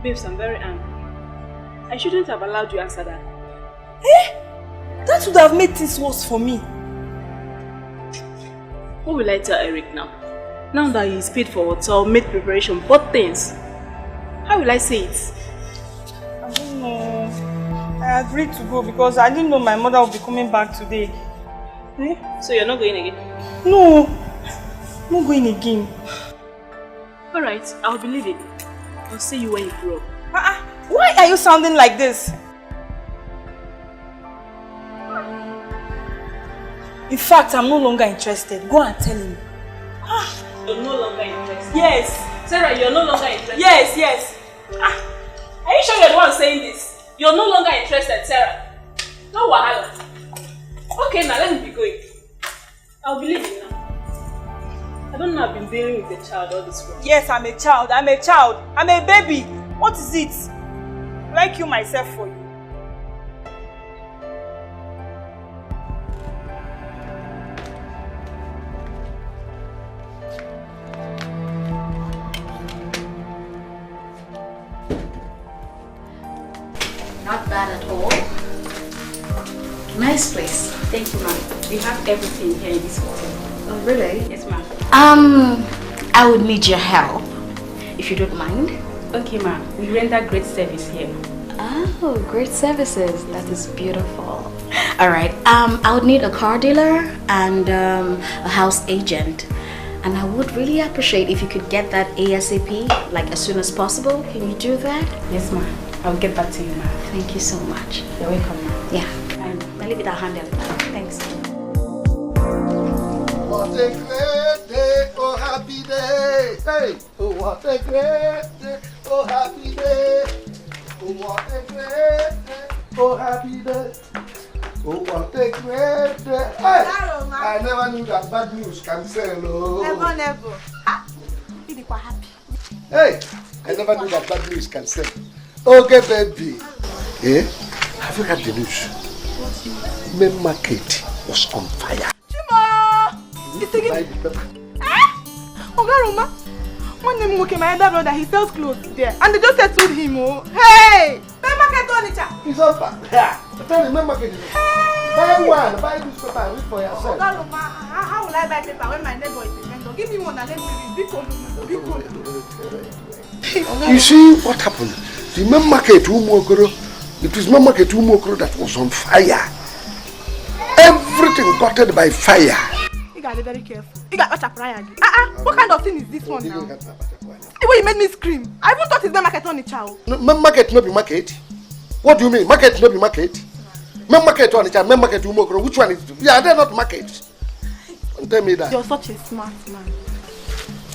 Babes, I'm very angry. I shouldn't have allowed you answer that. Eh? That would have made things worse for me. What will I tell Eric now? Now that he's paid for hotel, made preparation, bought things. How will I say it? I don't know. I agreed to go because I didn't know my mother would be coming back today. Eh? So you're not going again? No. I'm not going again. Alright, I'll believe it. I'll see you when you grow up. Why are you sounding like this? In fact, I'm no longer interested. Go and tell him. You're no longer interested? Yes. Sarah, you're no longer interested? Yes. Are you sure you're the one saying this? You're no longer interested, Sarah? No wahala. Okay, now let me be going. I'll believe you now. I don't know, I've been dealing with a child all this while. Yes, I'm a child. I'm a baby. What is it? Will I kill myself for you? Not bad at all. Nice place. Thank you, ma'am. We have everything here in this hotel. Oh, really? Yes, ma'am. I would need your help, if you don't mind. Okay, ma'am. We render great service here. Oh, great services. That is beautiful. All right. I would need a car dealer and a house agent. And I would really appreciate if you could get that ASAP, like as soon as possible. Can you do that? Yes, ma'am. I'll get back to you, ma'am. Thank you so much. You're welcome, ma'am. Yeah. I'll leave it at handle. Thanks. What a great day, oh happy day. Hey, oh what a great day, oh happy day. Oh what a great day, oh happy day. Oh what a great day. Hey, I never knew that bad news can sell. Oh. Never. You quite happy. Hey, I never knew that bad news can sell. Okay, baby. Eh? Have you heard the news? Main market was on fire. It's taking... Ogaroma, one name okay, my elder brother, he sells clothes there. And they just settled him, oh. Hey! Main market on it. He's on fire. Yeah. Tell the main market is buy one, buy this paper and read for yourself. Ogaroma, how will I buy paper when my neighbor is a vendor? Give me one and let me read. You see what happened? The main market, it was main market that was on fire. Everything got it by fire. You gotta be very careful. You gotta watch a prayer. What kind of thing is this one now? The way you made me scream. I even thought it's main market on the child. No, main market no be market. What do you mean? Market no be market? Main market on the child, main market umokoro. Which one is it? Yeah, they're not market. Don't tell me that. You're such a smart man.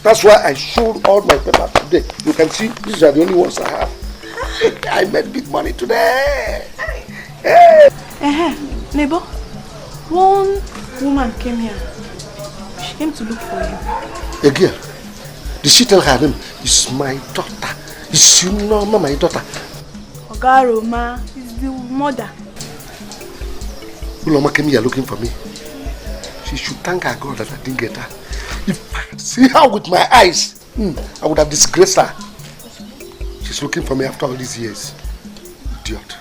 That's why I sold all my papers today. You can see these are the only ones I have. I made big money today. Hey. Neighbor, one woman came here. She came to look for you. A girl? Did she tell her name? It's my daughter. It's my daughter. Ogaroma is the mother. Uloma came here looking for me. She should thank her God that I didn't get her. If I had seen her with my eyes, I would have disgraced her. She's looking for me after all these years. Idiot.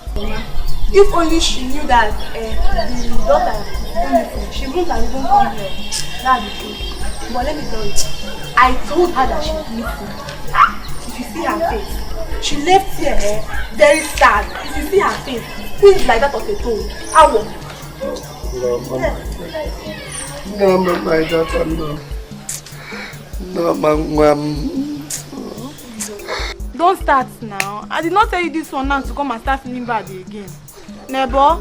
If only she knew that the daughter, she wouldn't have even come here. That's the truth. But let me tell you, I told her that she's missing. If you see her face, she left here very sad. If you see her face, things like that of a toad. Ow. No, my daughter, no. No, ma'am. Don't start now. I did not tell you this one now to come and start feeling bad again. Neighbor.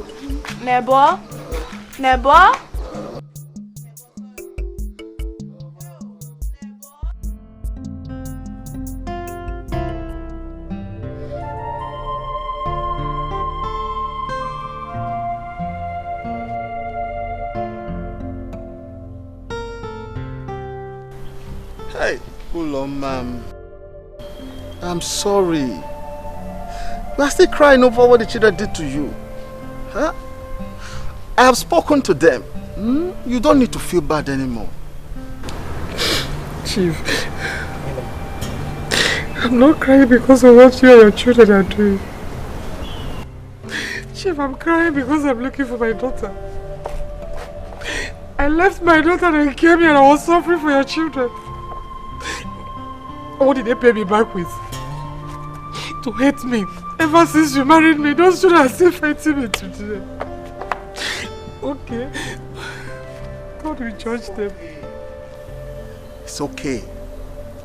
Hey, hello, ma'am. I'm sorry. You are still crying over what the children did to you. Huh? I have spoken to them. You don't need to feel bad anymore. Chief, I'm not crying because of what you and your children are doing. Chief, I'm crying because I'm looking for my daughter. I left my daughter and came here and I was suffering for your children. What did they pay me back with? To hate me. Ever since you married me, those children are still fighting me today. Okay. God will judge them. It's okay.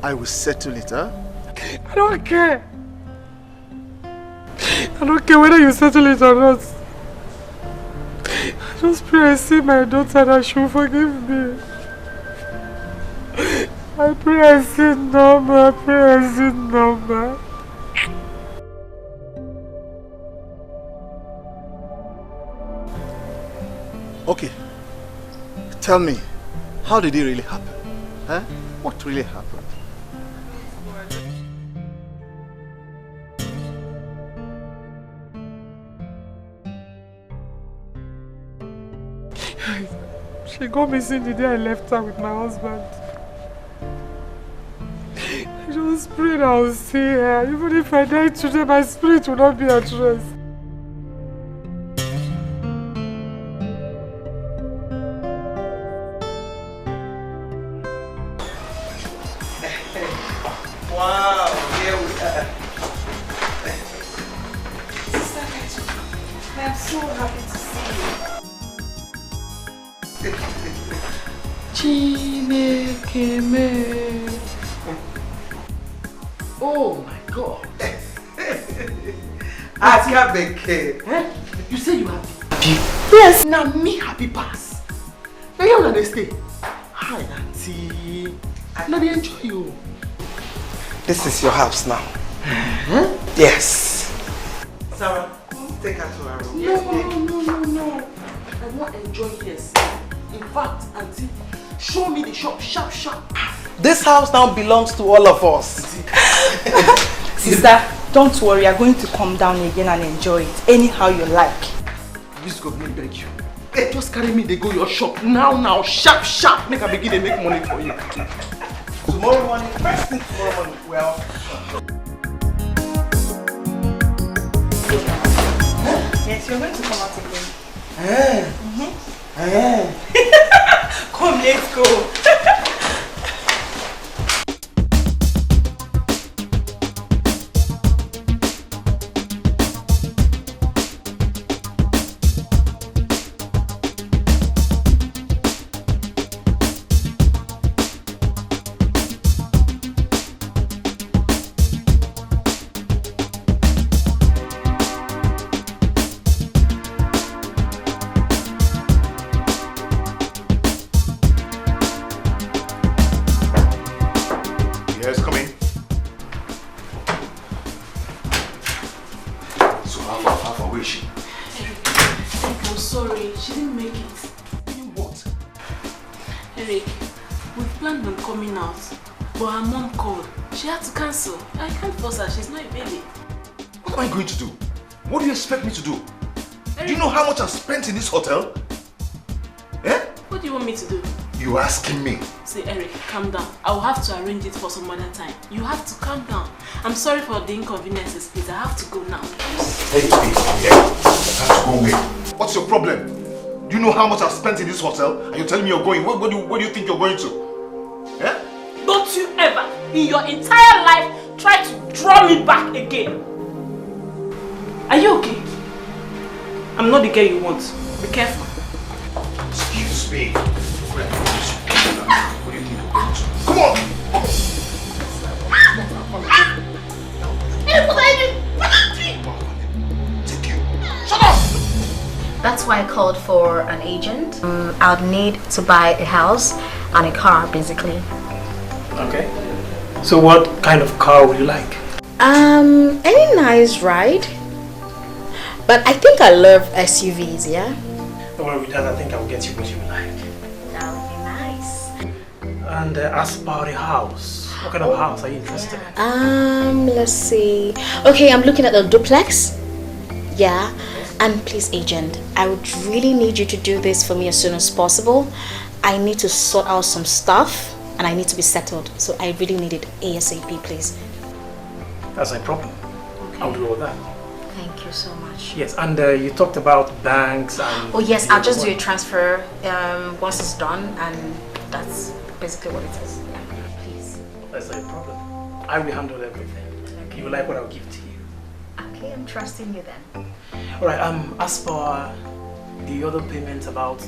I will settle it, huh? I don't care. I don't care whether you settle it or not. I just pray I see my daughter that she will forgive me. I pray I see Norbert. I pray I see Norbert. Okay. Tell me, how did it really happen? Huh? What really happened? She got missing the day I left her with my husband. I just prayed I will see her. Even if I die today, my spirit will not be at rest. Wow, here we are. Sister Nkechi, I'm so happy to see you. Chineke me. Oh my God. Akabeke. You say you happy? Yes. Now me happy pass. Now you wanna stay? Hi, auntie. Now they enjoy you. This is your house now. Yes. Sarah, take her to her room. No. I won't enjoy this. In fact, auntie, show me the shop, sharp. This house now belongs to all of us. Sister, don't worry, you're going to come down again and enjoy it anyhow you like. This government beg you. Hey, just carry me, they go your shop. Now, sharp. Make a begin to make money for you. Tomorrow morning, first thing tomorrow morning, well. Yes, you're going to come out again. Come, let's go. She's not a baby. What am I going to do? What do you expect me to do? Eric, do you know how much I've spent in this hotel? Eh? What do you want me to do? You're asking me. See, Eric, calm down. I will have to arrange it for some other time. You have to calm down. I'm sorry for the inconveniences, please. I have to go now. Hey, please, yeah. I have to go away. What's your problem? Do you know how much I've spent in this hotel? And you're telling me you're going? Where do you think you're going to? Eh? Don't you ever, in your entire life, try to draw me back again. Are you okay? I'm not the girl you want. Be careful. Excuse me. What do you think you're going to? Come on! Take you. Shut up! That's why I called for an agent. I'd need to buy a house and a car, basically. Okay. So what kind of car would you like? Any nice ride. But I think I love SUVs, yeah? Don't worry with that, I think I'll get you what you like. That would be nice. And as about the house, what kind of house are you interested in? Let's see. Okay, I'm looking at a duplex. Yeah. And please, agent, I would really need you to do this for me as soon as possible. I need to sort out some stuff and I need to be settled. So I really need it ASAP, please. That's no problem. Okay. I'll do all that. Thank you so much. Yes, and you talked about banks and... Oh yes, I'll just do a transfer once it's done, and that's basically what it is. Yeah, please. That's no problem. I will handle everything. Okay. You like what I'll give to you. Okay, I'm trusting you then. Alright, as for the other payment about...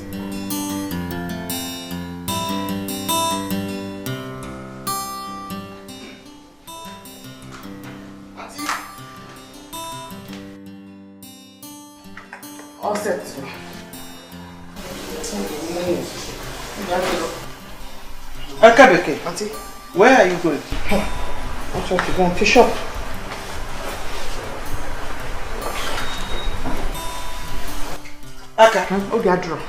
All set. Akabeke, Auntie, where are you going? I want to go and fish up. Aka, Oguegbu.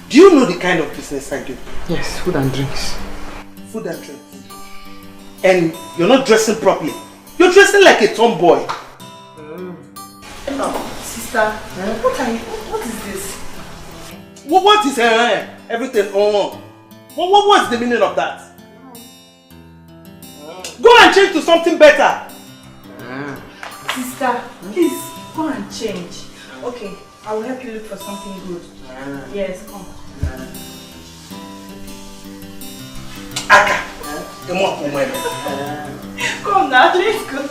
do you know the kind of business I do? Yes, food and drinks. Food and drinks. And you're not dressing properly. You're dressing like a tomboy. Sister, what is this? What is everything? What's the meaning of that? Go and change to something better. Sister, please go and change. Okay, I will help you look for something good. Yes, come. Aka, Come now, let's go.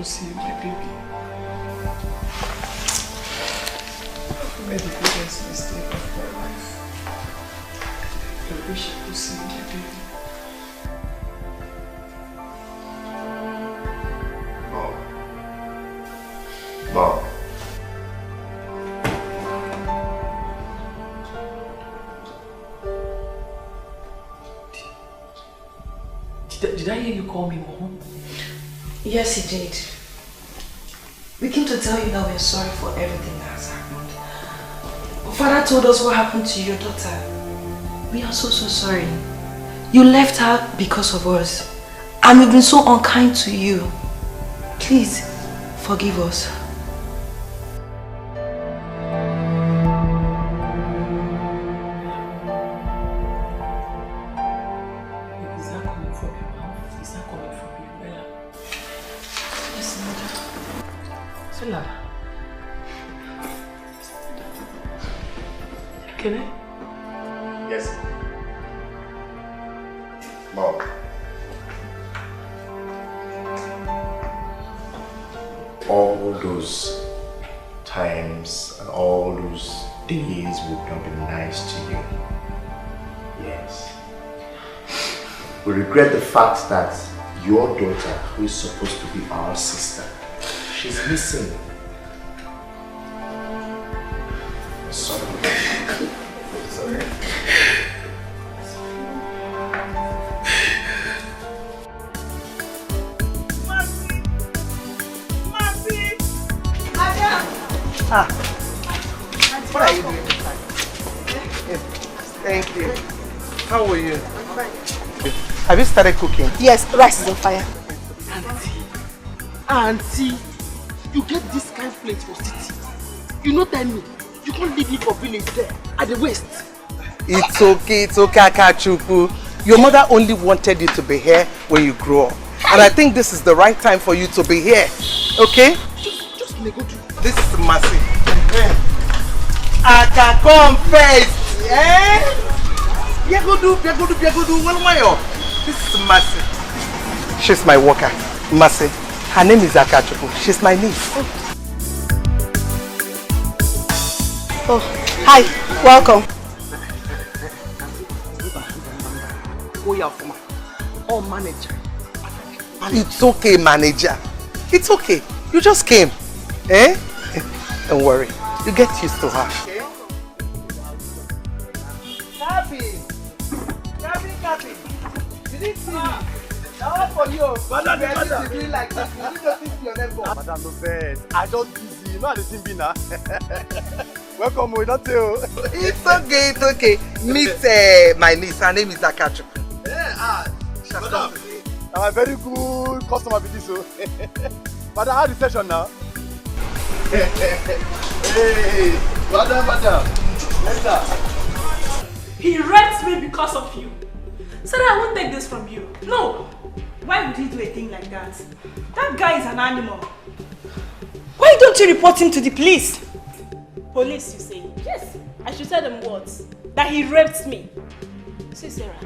See my baby. I've made the biggest mistake of my life. I wish I could see my baby. Mom. Did I hear you call me Mom? Yes, he did. We came to tell you that we're sorry for everything that has happened. Father told us what happened to your daughter. We are so sorry. You left her because of us. And we've been so unkind to you. Please, forgive us. Is that coming from your mouth? Is that coming from you, Bella? Yes, mother. Bella. Can I? Yes. Mom. All those times and all those days would not be nice to you. Yes. We regret the fact that your daughter, who is supposed to be our sister, she's missing. Sorry. Sorry. Ah, what are you doing this time? Yes, thank you. How are you? I'm fine. Have you started cooking? Yes, rice is on fire. Auntie, you get this kind of plate for city. You know tell me, you can't leave me for village there, at the west. It's okay, Akachuku. Your mother only wanted you to be here when you grow up. And I think this is the right time for you to be here. Okay? Just let go to. This is Mercy. I can come first. Eh? Biagodu. This is Mercy. She's my worker, Mercy. Her name is Akachuku. She's my niece. Oh, hi, welcome. Oh, manager. It's okay, manager. It's okay. You just came. Eh? Don't worry. You get used to her. Happy. Madam, Madam, doing like this. You need to think your neighbor. Madam, no vex. I just busy. You know how the thing be now. Welcome, we don't tell. It's okay, it's okay. Meet my niece. Her name is Akachu. Madam, I'm a very good customer with this. Madam, how the session now? Hey, madam. He raped me because of you. Sarah, I won't take this from you. No. Why would he do a thing like that? That guy is an animal. Why don't you report him to the police? Police, you say? Yes. I should tell them what? That he raped me. See, Sarah,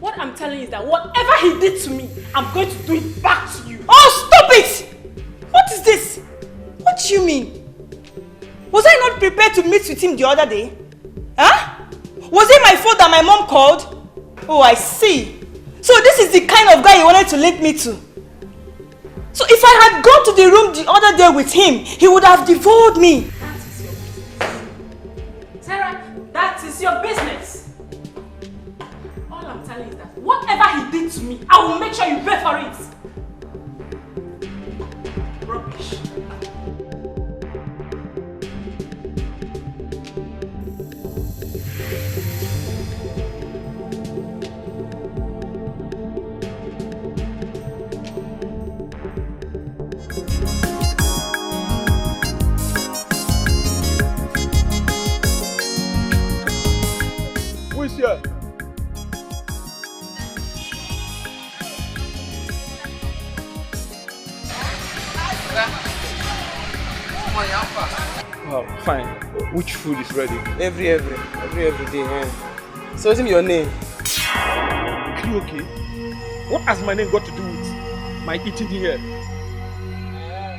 what I'm telling you is that whatever he did to me, I'm going to do it back to you. Oh, stop it! What is this? What do you mean? Was I not prepared to meet with him the other day? Huh? Was it my fault that my mom called? Oh, I see. So this is the kind of guy you wanted to link me to. So if I had gone to the room the other day with him, he would have devoured me. That is your business. Sarah, that is your business. All I'm telling you is that whatever he did to me, I will make sure you pay for it. Rubbish. Who is here? Wow, fine. Which food is ready? Every day. Eh? So what's your name? Are you okay? What has my name got to do with my eating here?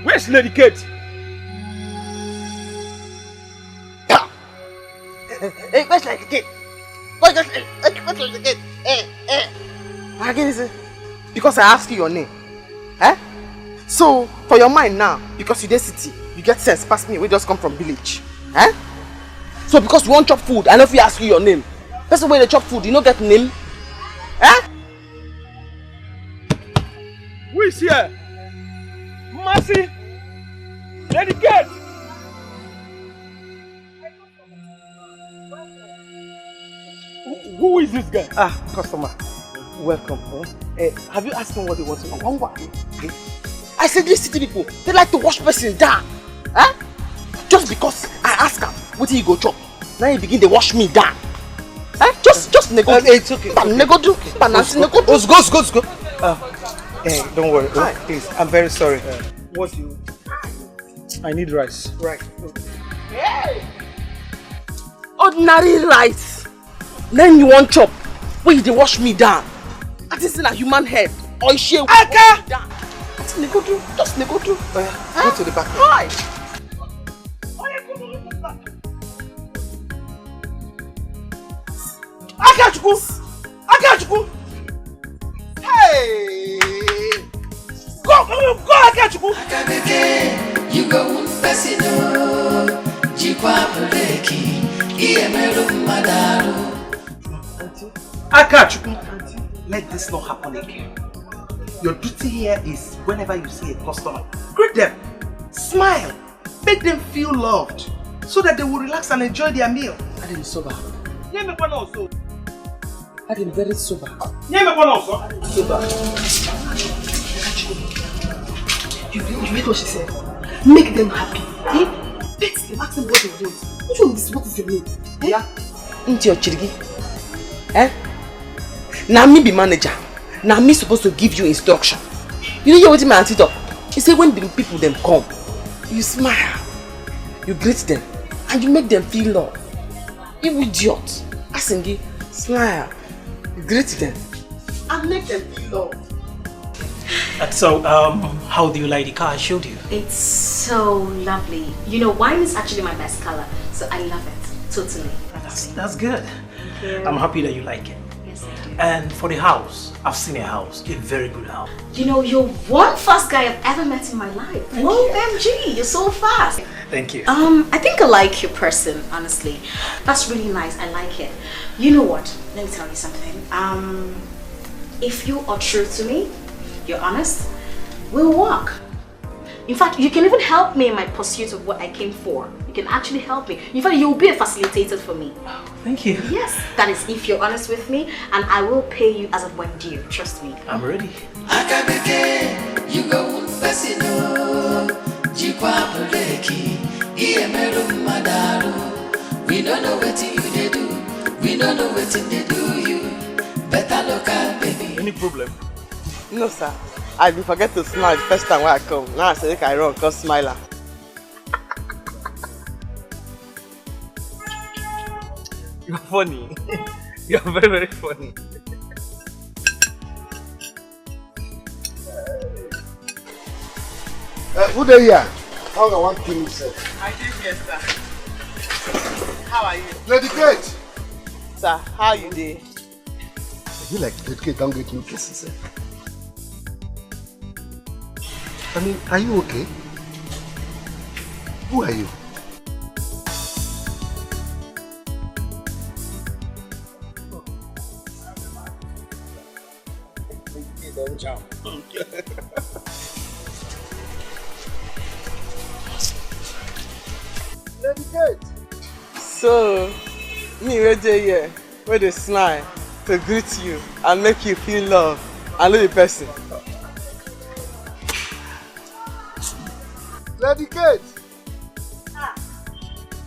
Where's Lady Kate? Hey, where's Lady Kate? What's Lady Kate? Again, because I asked you your name. Eh? So, for your mind now, because you dey city, you get sense past me, we just come from village. Eh? So because you want chop food, I know if you ask you your name. That's the way they chop food, you don't get name. Eh? Who is here? Mercy! Lady Kate! Who is this guy? Customer. Welcome. Have you asked them what they want to know? I said these city people, they like to wash person down. Eh? Just because I ask them, what do you go chop? Now you begin to wash me down. Eh? Just nego. It's okay. Go. Hey, don't worry. Hi. Please, I'm very sorry. What do you... I need rice. Right. Hey! Ordinary rice. Then you want chop. Wait, they wash me down. That is in a human head. Or is she Aka! Just nego. Go to the back. Hi! Akachukwu! Hey! Go, Akachukwu! You go Pesino, Jikwa Breki, Iemero Madaro. Akachukwu, let this not happen again. Your duty here is whenever you see a customer, greet them, smile, make them feel loved, so that they will relax and enjoy their meal. I didn't sober. I didn't very sober. Sober. You heard what she said? Make them happy. Let them ask them what they want. Which one is what is your name? Yeah. Into your chirigi. Now me be manager. Now me supposed to give you instruction. You know what my auntie talk? He say when the people them come, you smile, you greet them, and you make them feel love. You idiot. Asingi, smile, you greet them, and make them feel love. So, how do you like the car I showed you? It's so lovely. You know, wine is actually my best color, so I love it totally. That's good. I'm happy that you like it. Yes, I do. And for the house, I've seen a house, a very good house. You know, you're one fast guy I've ever met in my life. OMG, you're so fast. Thank you. I think I like your person, honestly. That's really nice. I like it. You know what? Let me tell you something. If you are true to me, you're honest, we'll work. In fact, you can even help me in my pursuit of what I came for. You can actually help me. In fact, you'll be a facilitator for me. Oh, thank you. Yes, that is if you're honest with me, and I will pay you as of when due. Trust me. I'm ready. You go we don't know what you they do. We don't know what they do you. Better look at baby. Any problem? No, sir. I be forget to smile the first time when I come. Now I say I run, cause smiler. You're funny. You're very, very funny. Who there here? How I want to you, sir? I did, yes, sir. How are you? Lady Kate! Sir, how you doing? You like Lady Kate, don't get new kisses, sir. I mean, are you okay? Who are you? Don't jump. Lady Kate! So, me Nweje here, where they smile to greet you and make you feel love and know the person. Lady Kate!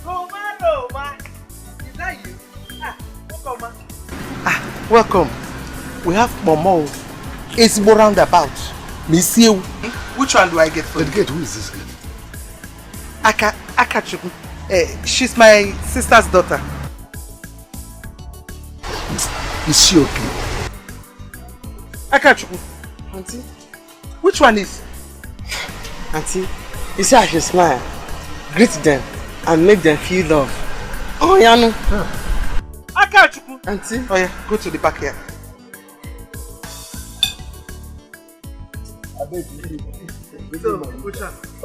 Roma. Is that you? Welcome. Welcome. We have Momo. It's more roundabout. Miss you. Which one do I get for Lady Kate, who is this girl? Akachuku. She's my sister's daughter. Is she okay? Akachuku. Auntie? Which one is? Auntie, you see I should smile, greet them, and make them feel love. Oh, Yanu. Akachuku. Auntie? Oh yeah, go to the back here.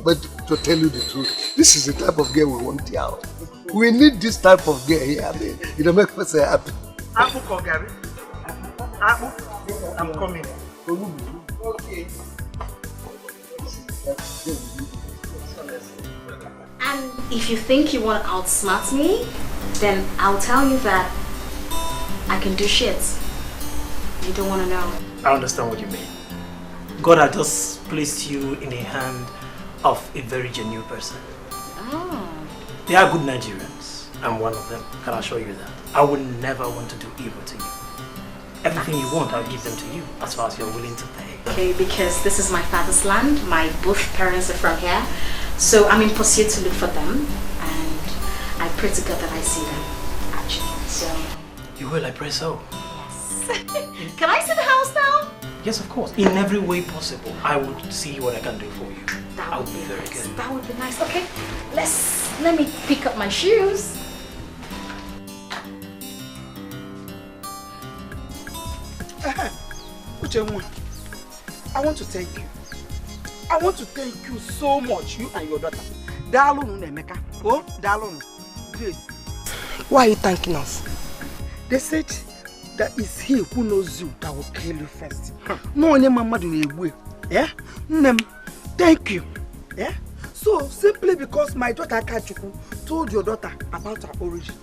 But to tell you the truth, this is the type of girl we want here. We need this type of girl here. I mean, it'll make us happy. Apple Kogari. Apple. I'm coming. Okay. And if you think you want to outsmart me, then I'll tell you that I can do shit. You don't want to know. I understand what you mean. God has just placed you in the hand of a very genuine person. Oh. They are good Nigerians. I'm one of them. Can I assure you that? I would never want to do evil to you. Everything you want, I'll give them to you, as far as you're willing to pay. Okay, because this is my father's land. My both parents are from here. So I'm in pursuit to look for them. And I pray to God that I see them, actually. So... You will, I pray so. Yes. Can I see the house now? Yes, of course. In every way possible, I would see what I can do for you. That would be very nice. good. That would be nice. Okay, let me pick up my shoes. I want to thank you. I want to thank you so much, you and your daughter. Dalonu Emeka. Oh, Dalonu. Grace. Why are you thanking us? They said that it's he who knows you that will kill you first. No one mama do Ogbe. Yeah? Thank you. Yeah? So simply because my daughter Akachuku told your daughter about her origin,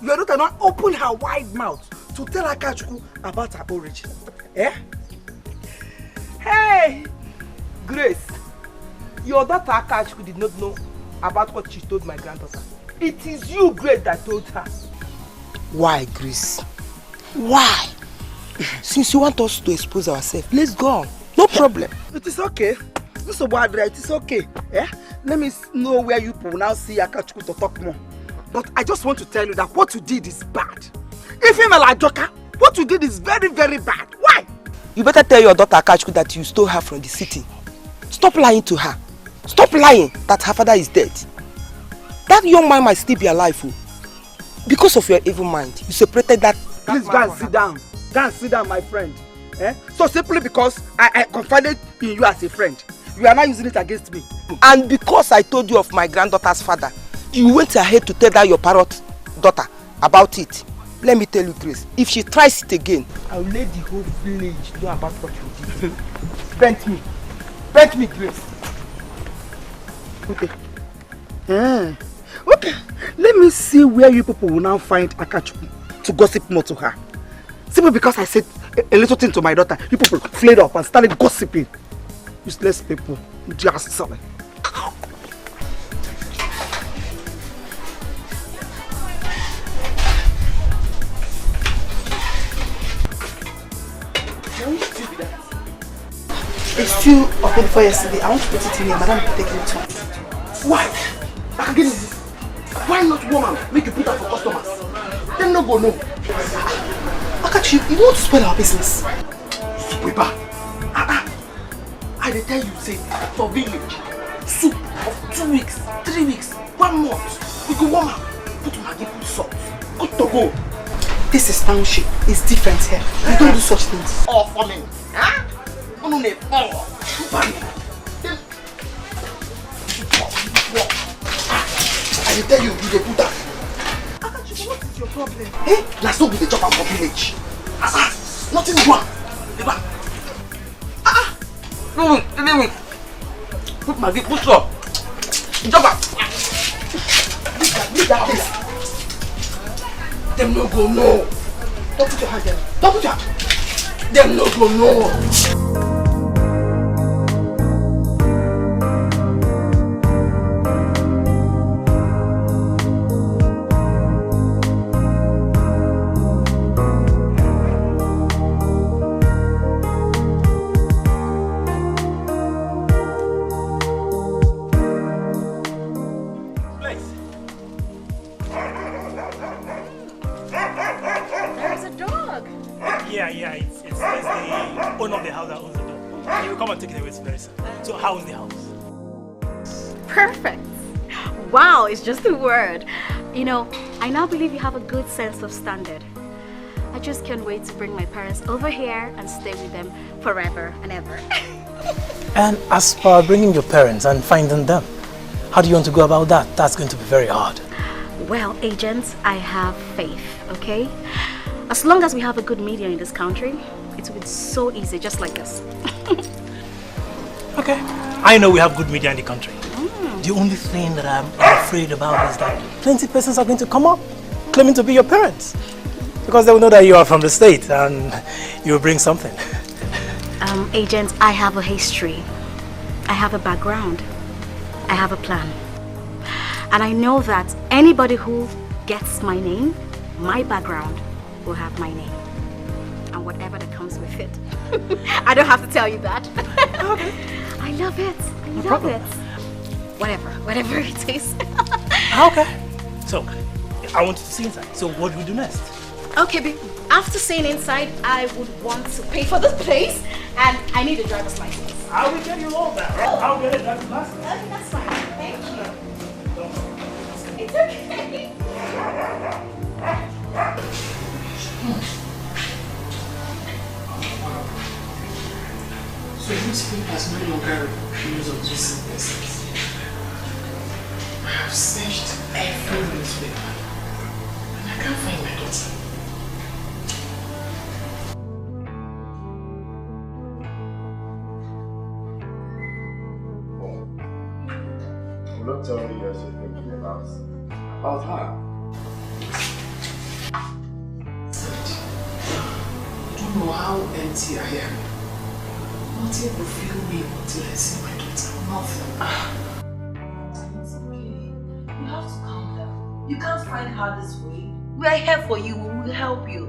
your daughter not opened her wide mouth to tell Akachuku about her origin. Yeah? Hey! Grace, your daughter Akachuku did not know about what she told my granddaughter. It is you, Grace, that told her. Why, Grace? Why? Since you want us to expose ourselves, let's go on. No problem. It is okay. This is bad, right? It is okay. Yeah? Let me know where you will now see Akachuku to talk more. But I just want to tell you that what you did is bad. If you're like Joker, what you did is very, very bad. Why? You better tell your daughter Akachuku that you stole her from the city. Stop lying to her. Stop lying that her father is dead. That young man might still be alive. Because of your evil mind, you separated that. Please go and sit down. Go and sit down, my friend. Eh? So simply because I confided in you as a friend, you are now using it against me. And because I told you of my granddaughter's father, you went ahead to tell that your parrot daughter about it. Let me tell you, Grace, if she tries it again, I'll let the whole village know about what you did. bent me. Bent me, Grace. Okay. Okay. Let me see where you people will now find Akachuku to gossip more to her. Simply because I said a little thing to my daughter, you people flared up and started gossiping. Useless people. Just sorry. It's still open for yesterday. I want to put it in here. Madam will take it too. Why? I can get it. Why not woman make you put that for customers? Then no go no. Akachi, you want to spoil our business? Sweeper. I dey tell you, say, for village, soup of 2 weeks, 3 weeks, 1 month. We go warm up. Put Maggi, put salt. Good to go. This is township. It's different here. We don't do such things. All for me. Huh? I will tell you, you dey put that. Akachi, what is your problem? Hey, let's not be the job for village. Nothing wrong. No, put Maggi, put salt. Jump up. Leave that place. Them no go no. Don't put your hand there. Don't put your hand. Them no go no. It's just a word. You know, I now believe you have a good sense of standard. I just can't wait to bring my parents over here and stay with them forever and ever. And as for bringing your parents and finding them, how do you want to go about that? That's going to be very hard. Well, agents, I have faith, okay? As long as we have a good media in this country, it will be so easy, just like this. Okay. I know we have good media in the country. The only thing that I'm afraid about is that plenty of persons are going to come up claiming to be your parents. Because they will know that you are from the state and you will bring something. Agent, I have a history. I have a background. I have a plan. And I know that anybody who gets my name, my background, will have my name. And whatever that comes with it. I don't have to tell you that. Okay. I love it. I love it. Whatever it is. Okay. So, I want you to see inside. So what do we do next? Okay, after seeing inside, I would want to pay for this place and I need a driver's license. I will get you all that, right? I'll get a driver's license. Okay, that's fine. Thank you. It's okay. So this people has no longer use of these services. I have searched every newspaper and I can't find my daughter. I'm not telling you as you're thinking about her. I don't know how empty I am. Nothing will fill me until I see my daughter. Nothing. It's okay. You have to calm down. You can't find her this way. We are here for you. We will help you.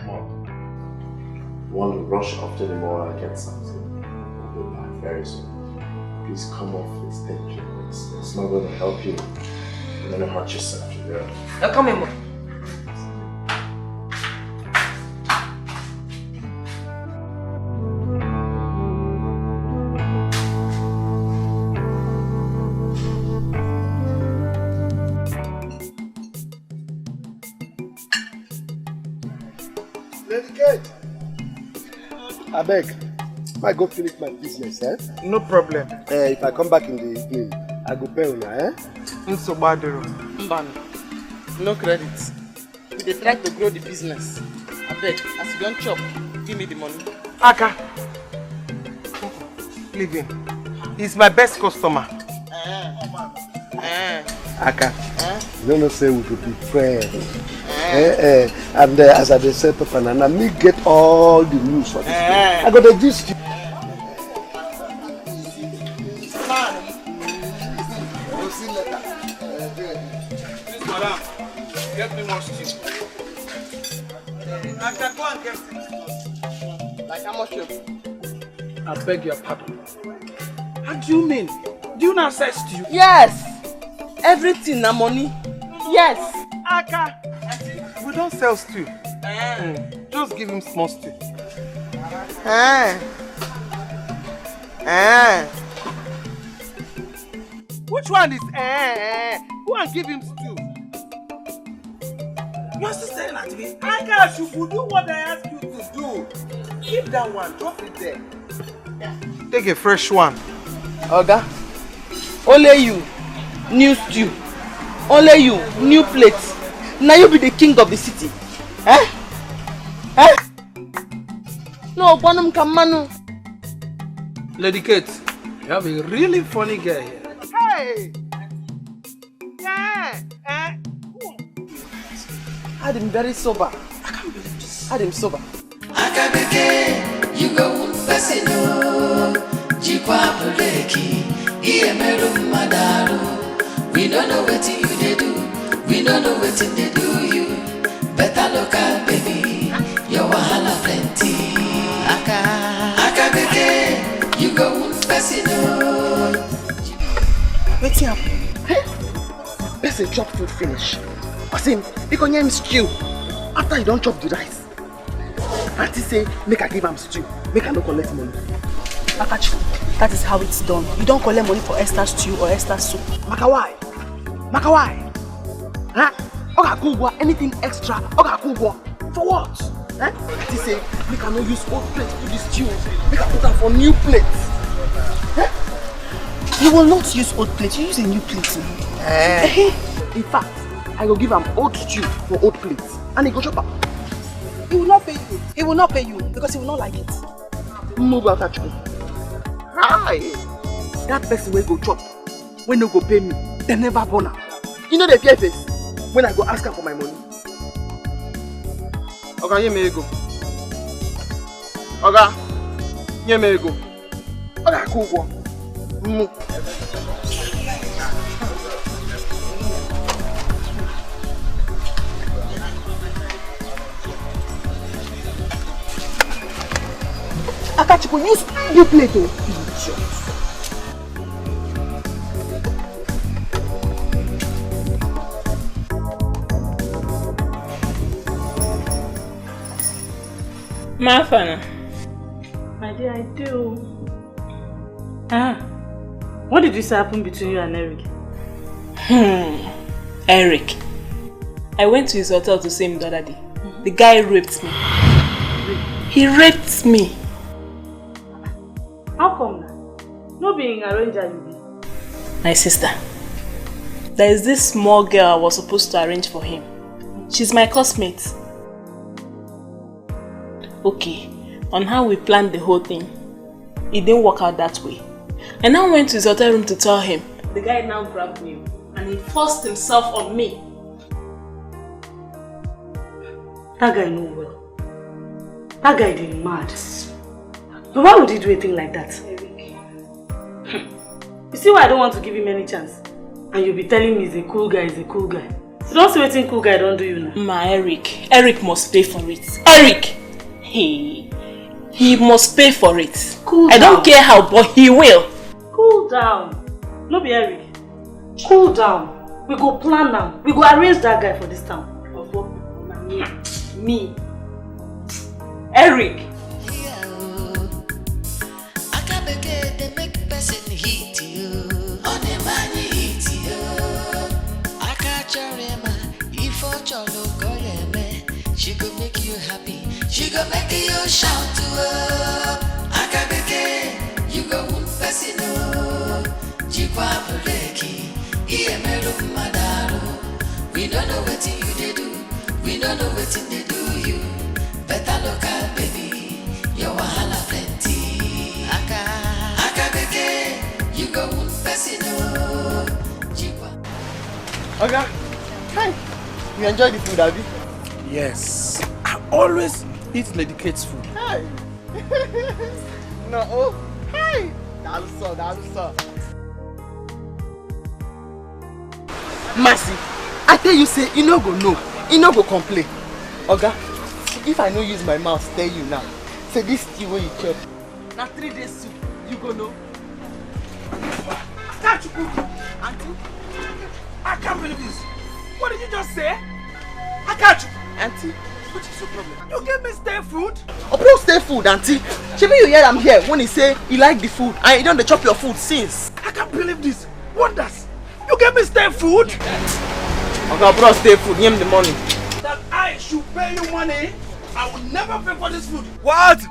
Mom, want to rush off to the mall and get something. We'll be back very soon. Please come off this thing. It's not going to help you. You're going to hurt yourself. Now come in, Mom. I beg, if I go finish my business, eh? No problem. If I come back in the evening, I go pay una, eh? No credit. they try to grow the business. I beg, as you don't chop, give me the money. Aka. Leave him. He's my best customer. Aka. You don't say we could be friends. And as I set up and me get all the news for this thing. I got the gist. Madam, get me more stew. I can go and get it. Like how much? I beg your pardon. How do you mean? Do you not say stew? Yes! Everything na money. Yes! Aka! We don't sell stew. Just give him small stew. Which one is Go and give him stew. You're still staring at me. Aka, you will do what I ask you to do. Keep that one, drop it there. Take a fresh one. Oga, only you, new stew. Only you, new plates. Now you be the king of the city. No, Bonum Kamanu. Lady Kate, you have a really funny guy here. Hey! I am very sober. I can't believe this. I am sober. Akabeke, you go Pesino, Jikwa Buleki, Iemeru Madaru. We don't know what you they do. We don't know what they do you. Better look at baby. Your wahala plenty. Akabeke, you go Pesino. What's up? Best chop food finish. I say, you can name stew. After you don't chop the rice. Auntie say, make I give him stew. Make I not collect money. Akachi, that is how it's done. You don't collect money for extra stew or extra soup. Maka why? Maka why? Huh? Oga Kugwa, anything extra? Oga Kugwa. For what? Eh? Auntie say, make I not use old plates to this stew. Make I put them for new plates. Eh? You will not use old plate, you use a new plate. In fact, I will give him old stew for old plates. And he go chop up. He will not pay you. He will not pay you because he will not like it. Move out of you. Hi! That person will go chop. When no go pay me, they never gonna. You know the fear face? When I go ask her for my money. Oga, you may go. Oga, you may go. Oga, cool. Akachi, use new plate. Mafana. My dear, I do. What did you say happened between you and Eric? Eric. I went to his hotel to see him the other day. The guy raped me. He raped me. How come now? No being arranger you be. My sister. There is this small girl I was supposed to arrange for him. She's my classmate. Okay, on how we planned the whole thing, it didn't work out that way. I now went to his hotel room to tell him. The guy now grabbed me and he forced himself on me. That guy know well. That guy did mad. But why would he do a thing like that? Eric. You see why I don't want to give him any chance? And you'll be telling me he's a cool guy, You don't see what cool guy don't do you now. Ma, Eric. Eric must pay for it. Eric! He must pay for it. Cool down. I don't care how, but he will. Cool down. No be Eric. Cool down. We go plan now. We go arrange that guy for this town. Me. Eric. She go make you happy. She go make you shout to her. Akabeke, you go Pesino. Jikwa Buleki, Iemeru Madaru. We don't know what you they do. We don't know what they do you. Better local baby, your wahala plenty. Aka beke, you go one person. Okay. Hi. You enjoy the food, Abby? Yes. I always eat Lady Kate's food. Hi. No, oh. Hi. That's so. Mercy, I tell you, say, you no go know. You no go complain. Oga, if I no use my mouth, tell you now. Say this stew where you chop. Now 3 days soup, you go know. Can't you cook? Auntie? I can't believe this. What did you just say? I can't you? Auntie, what is your problem? You gave me stale food? oh, bro, stay food, Auntie. Maybe you hear I'm here when he say he like the food and he don't chop your food since. I can't believe this. Wonders. You gave me stale food? Okay, bro, stay food. Give him the money. That I should pay you money? I will never pay for this food. What?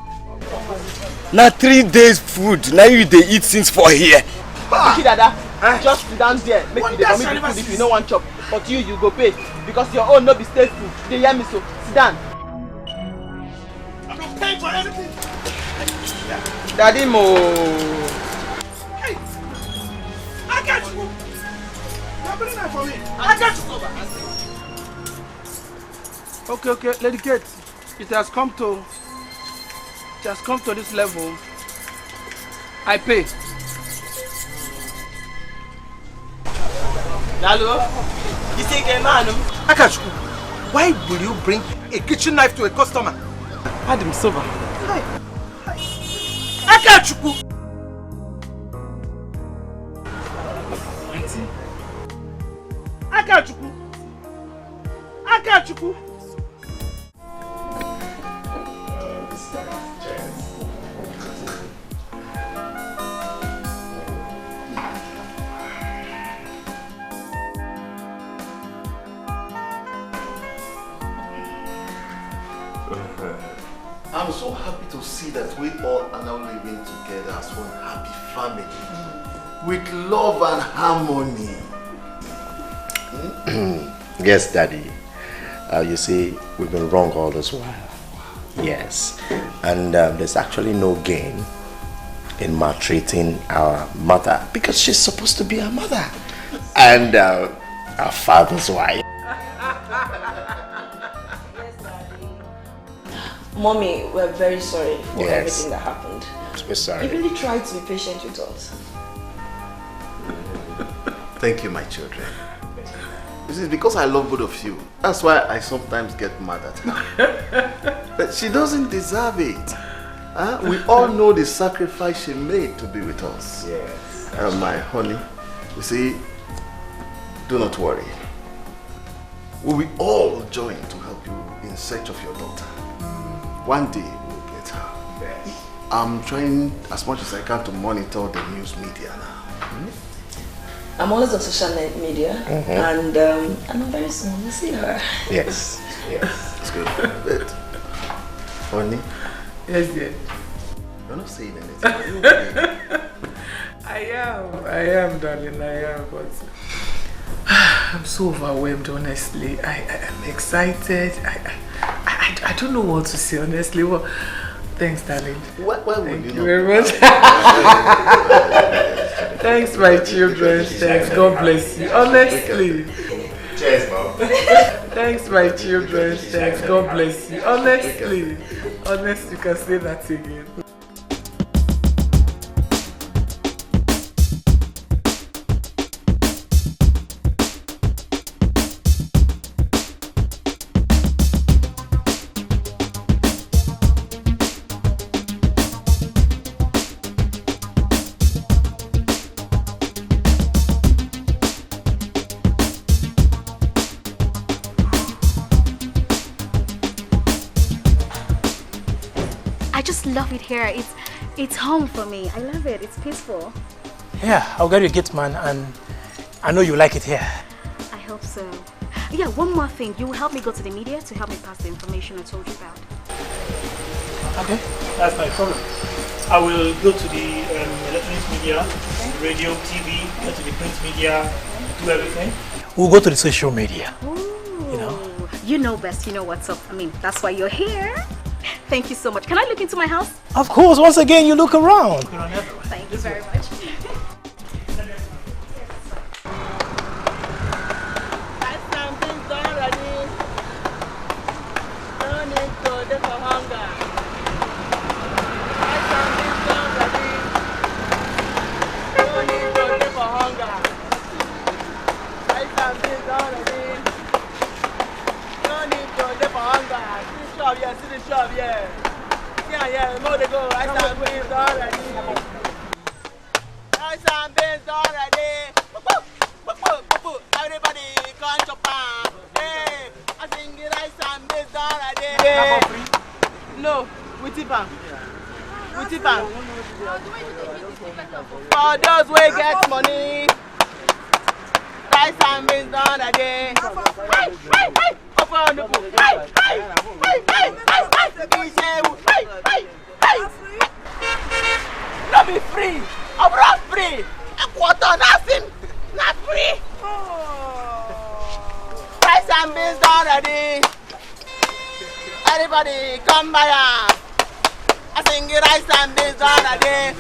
Now 3 days food. Now you they eat since for here. Okay, Dada, just sit down there. Make you the food if you no want chop. But you go pay because your own no be stay food. They hear me so. Sit down. I'm not paying for anything. Daddy Mo. Hey, I got you. You're bringing that for me. I got you. Okay, Lady Kate. It has come to this level. I pay. Lalo, you think a man? Akachuku, why will you bring a kitchen knife to a customer? Adam Silva. Hi. Akachuku! Akachuku! Akachuku! I'm so happy to see that we all are now living together as one happy family with love and harmony. Yes, Daddy. You see, we've been wrong all this while. Yes. And there's actually no gain in maltreating our mother because she's supposed to be our mother and our father's wife. Mommy, we're very sorry for everything that happened. We're sorry. You really tried to be patient with us. Thank you, my children. This is because I love both of you. That's why I sometimes get mad at her. But she doesn't deserve it. We all know the sacrifice she made to be with us. Yes. My honey, you see, do not worry. We will all join to help you in search of your daughter. One day we'll get her. Yes. I'm trying as much as I can to monitor the news media now. I'm always on social media, and I know very soon we'll see her. Yes. Yes. That's good. But, honey? Yes, dear. You're not saying anything. Are you okay? I am, darling, I am, but I'm so overwhelmed, honestly. I'm excited. I don't know what to say, honestly. Well, thanks, darling. Why would you very much. Thanks, my children. Thanks. God bless you. Honestly. Cheers, Mom. Thanks, my children. Thanks. God bless you. Honestly. Honestly, you can say that again. Love it here. It's home for me. I love it. It's peaceful. Yeah, I'll get you a gift, man, and I know you like it here. I hope so. Yeah, one more thing. You will help me go to the media to help me pass the information I told you about. Okay, that's my problem. I will go to the electronic media, radio, TV, go to the print media, do everything. We'll go to the social media. Ooh. You know? You know best, you know what's up. I mean, that's why you're here. Thank you so much. Can I look into my house? Of course, once again, you look around. Thank you very much. For those who get money, rice and beans done again. Not be free. I'm not free. A quarter, nothing. Not free. Rice and beans done already. Everybody come by. I sing rice and beans done already.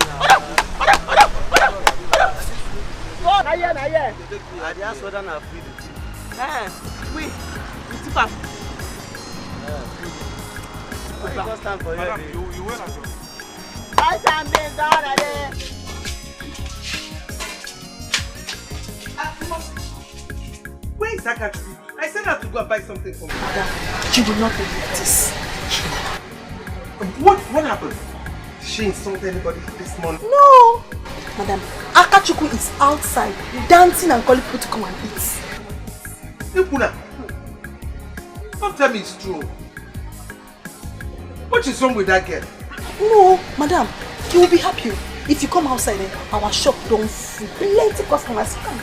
Go, na here. I just order na free the tea. We tip am. Just stand for here. You wear am. Rice and beans done already. Where is that country? I said I have to go and buy something for me. Madam, she did not believe this. What happened? She insulted anybody this morning? No! Madam, Akachukwu is outside dancing and calling people to come and eat. Ipuna, don't tell me it's true. What is wrong with that girl? No, madam, you will be happy if you come outside and our shop don't full. Plenty customers come.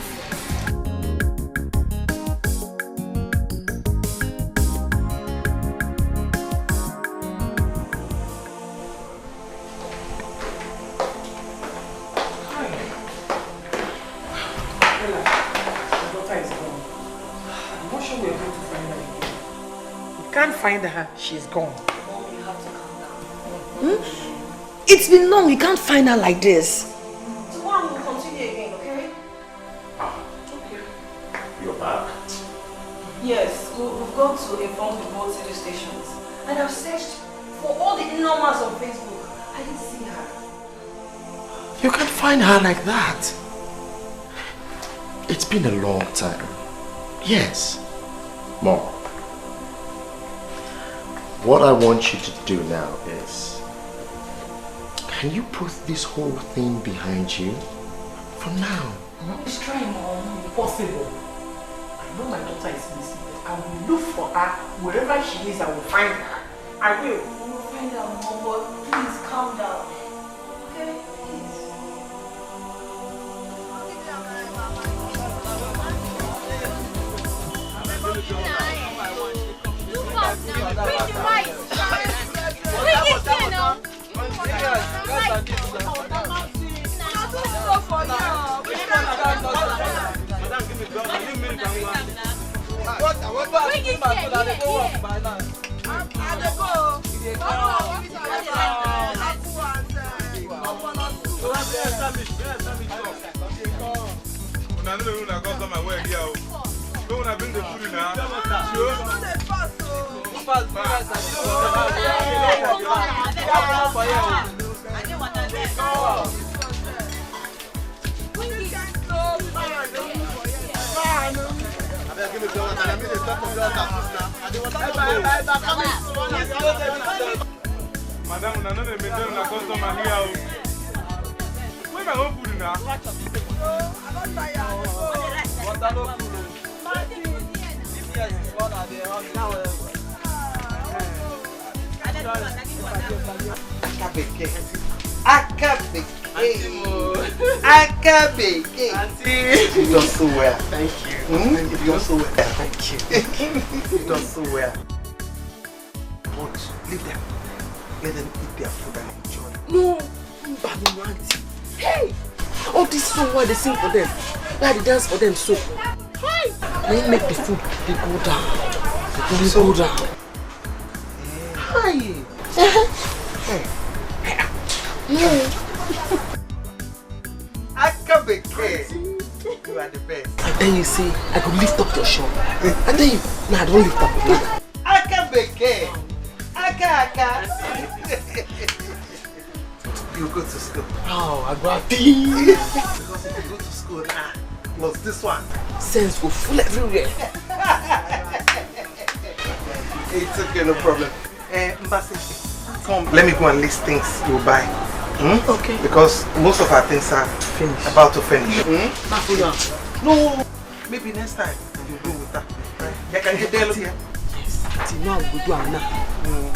Find her, she's gone. It's been long, we can't find her like this. Tomorrow we'll continue again, okay? Okay. You're back? Yes, we've got to inform the both city stations. And I've searched for all the numbers on Facebook. I didn't see her. You can't find her like that. It's been a long time. Yes. Mom. What I want you to do now is, can you put this whole thing behind you for now? It's trying, Mom. Impossible. I know my daughter is missing. I will look for her wherever she is. I will find her. I will. We will find out, Mom, but please calm down. Okay? Please. Bring the rice. Bring it here now. Don't want to bring the food in now. Madam, I know they been doing a customer here. Where am I going to put it now? Akabeke. You done so well. Thank you. You done so well. Thank you. You done so well. But leave them. Let them eat their food and enjoy. No, Babuanti. Hey! All this song why they sing for them. Why they dance for them so. Hey! They make the food they go down. So down. Hi. Akabeke. You are the best. And then you say, I could lift up your shoulder. And then you, no, I don't lift up your shoulder. Akabeke. Aka. You go to school. Oh, I got this. Because if you go to school now, plus this one. Sense will full everywhere. It's okay, no problem. Mbasi, come, let me go and list things you buy. Okay. Because most of our things are finished. About to finish. No, maybe next time you go with that. You can get there here. Yes. See, now we go do it now.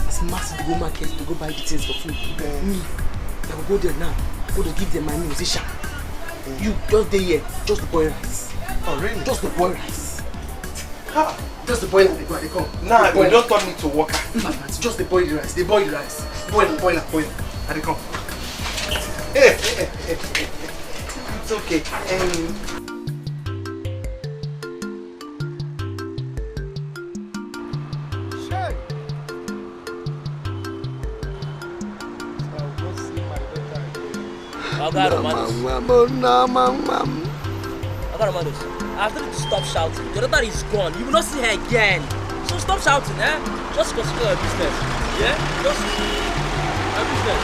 It's massive to go market to go buy the things for food. Me, I will go there now. I'm going to give them my musician. You just there here, just the boil rice. Oh really? Just the boil rice. Just the boil and they come. Nah, you don't want me to work. It's just the boil the rice. They boil the rice. Boil and they come. It's okay. After you stop shouting, your daughter is gone. You will not see her again. So stop shouting, eh? Just consider your business. Yeah? Just your business.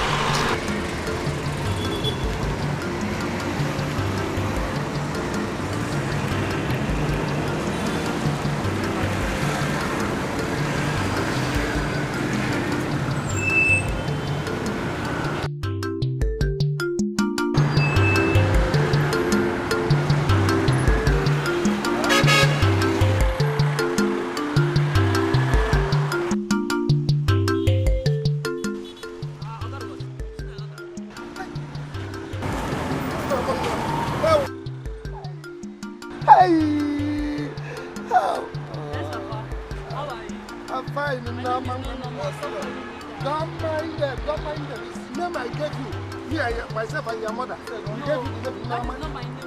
Myself and your mother. You gave you the name. That is not my name.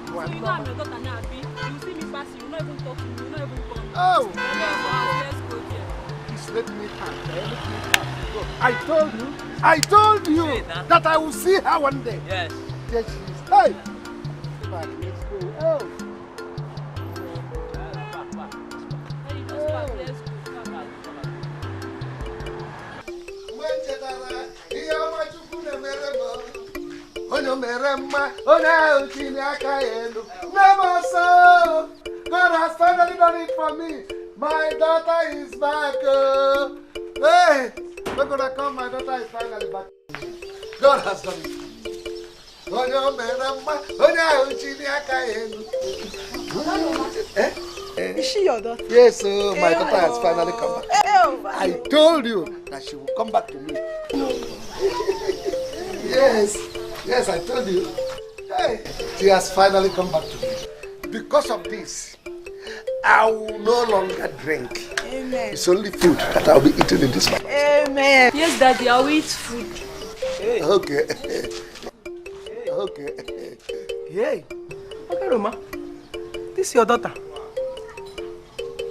So you know I'm your daughter now, Abi. You see me pass, you will not even talk to me, you will not even come. Oh! Let's go there. Please let me have. I told you that I will see her one day. Yes. There she is. Hey! Back, let's go. Oh! Hey, just back, let's go. Come back. Onyo merema, ona uchini akaelu. Never so. God has finally done it for me. My daughter is back. Hey, we're gonna come. My daughter is finally back. God has done it. Onyo merema, ona uchini akaelu. Is she your daughter? Yes, my daughter has finally come back. I told you that she will come back to me. Yes, I told you. Hey, she has finally come back to me. Because of this, I will no longer drink. Amen. It's only food that I'll be eating in this house. Amen. Yes, Daddy, I'll eat food. Hey. Okay. Okay. Hey. Okay, Roma. This is your daughter.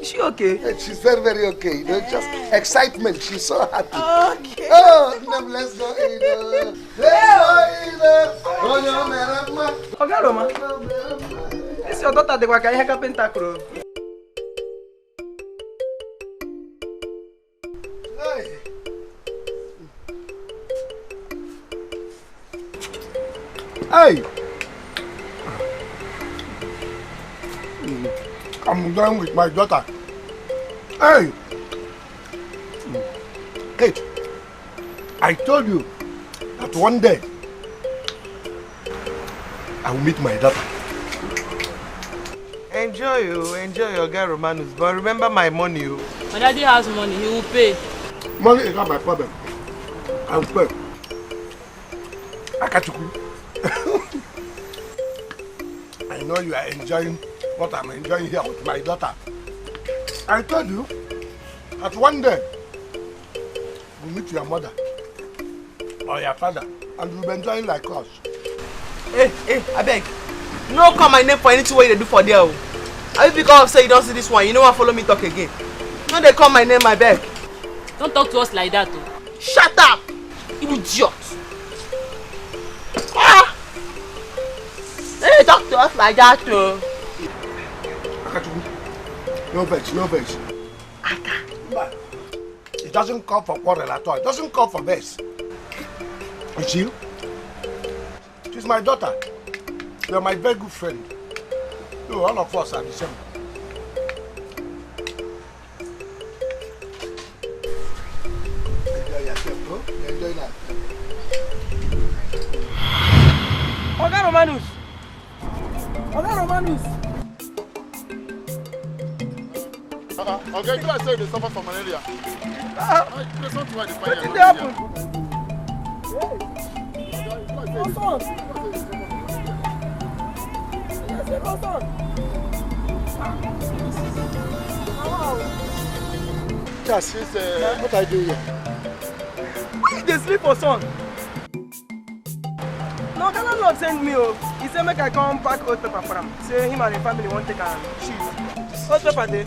Is she okay? Yeah, she's very, very okay. You know, just excitement. She's so happy. Okay. Oh, let's go, Edo. Okay, Roma. This is your daughter. The one I carpenter crew. Hey. I'm going with my daughter. Hey! Kate, I told you that one day I will meet my daughter. Enjoy your guy Romanus, but remember my money. My daddy has money, he will pay. Money is not my problem. I will pay. Akachuku. I know you are enjoying what I'm enjoying here with my daughter. I told you that one day we'll meet your mother or your father and we'll be enjoying like us. Hey, I beg. No call my name for anything what you do for there. I because say you don't see this one, you know what follow me talk again. No, they call my name, I beg. Don't talk to us like that, oh. Shut up! You idiot! Ah! Hey, talk to us like that, too. No veg, no veg. It doesn't call for quarrel at all. It doesn't call for this. You see? She's my daughter. You're my very good friend. No, all of us are the same. Enjoy yourself, bro. Enjoy that. Oga Romanus! Oga Romanus! Okay, you guys say they suffer from malaria. That's not why they find What did happen? Just, what are you doing here? Why they sleep for son? No, Ghana Lord send me. He said make I come pack old paper for him. Say him and his family want to take a sheet. Old paper there.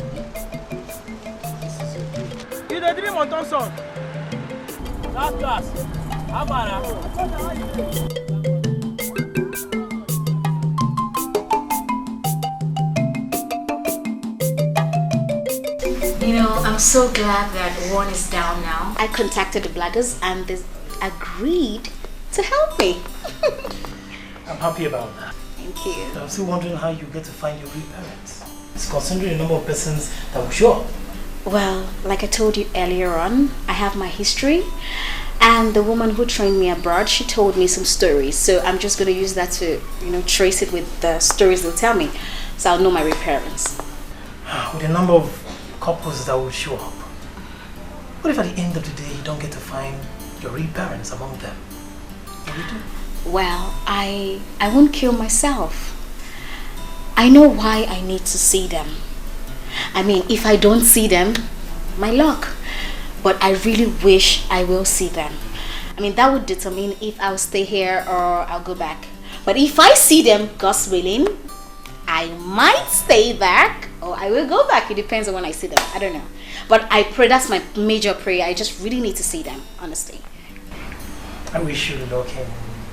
You the dream on Thompson. Last class. Amara. You know, I'm so glad that one is down now. I contacted the bloggers and they agreed to help me. I'm happy about that. Thank you. I'm still wondering how you get to find your real parents. It's considering the number of persons that will show up. Well, like I told you earlier on, I have my history. And the woman who trained me abroad, she told me some stories. So I'm just going to use that to, trace it with the stories they'll tell me. So I'll know my real parents. With the number of couples that will show up, what if at the end of the day you don't get to find your real parents among them? What do you do? Well, I won't kill myself. I know why I need to see them. I mean, if I don't see them, my luck. But I really wish I will see them. I mean, that would determine if I'll stay here or I'll go back. But if I see them, God's willing, I might stay back or I will go back. It depends on when I see them. I don't know. But I pray, that's my major prayer. I just really need to see them, honestly. I wish you luck in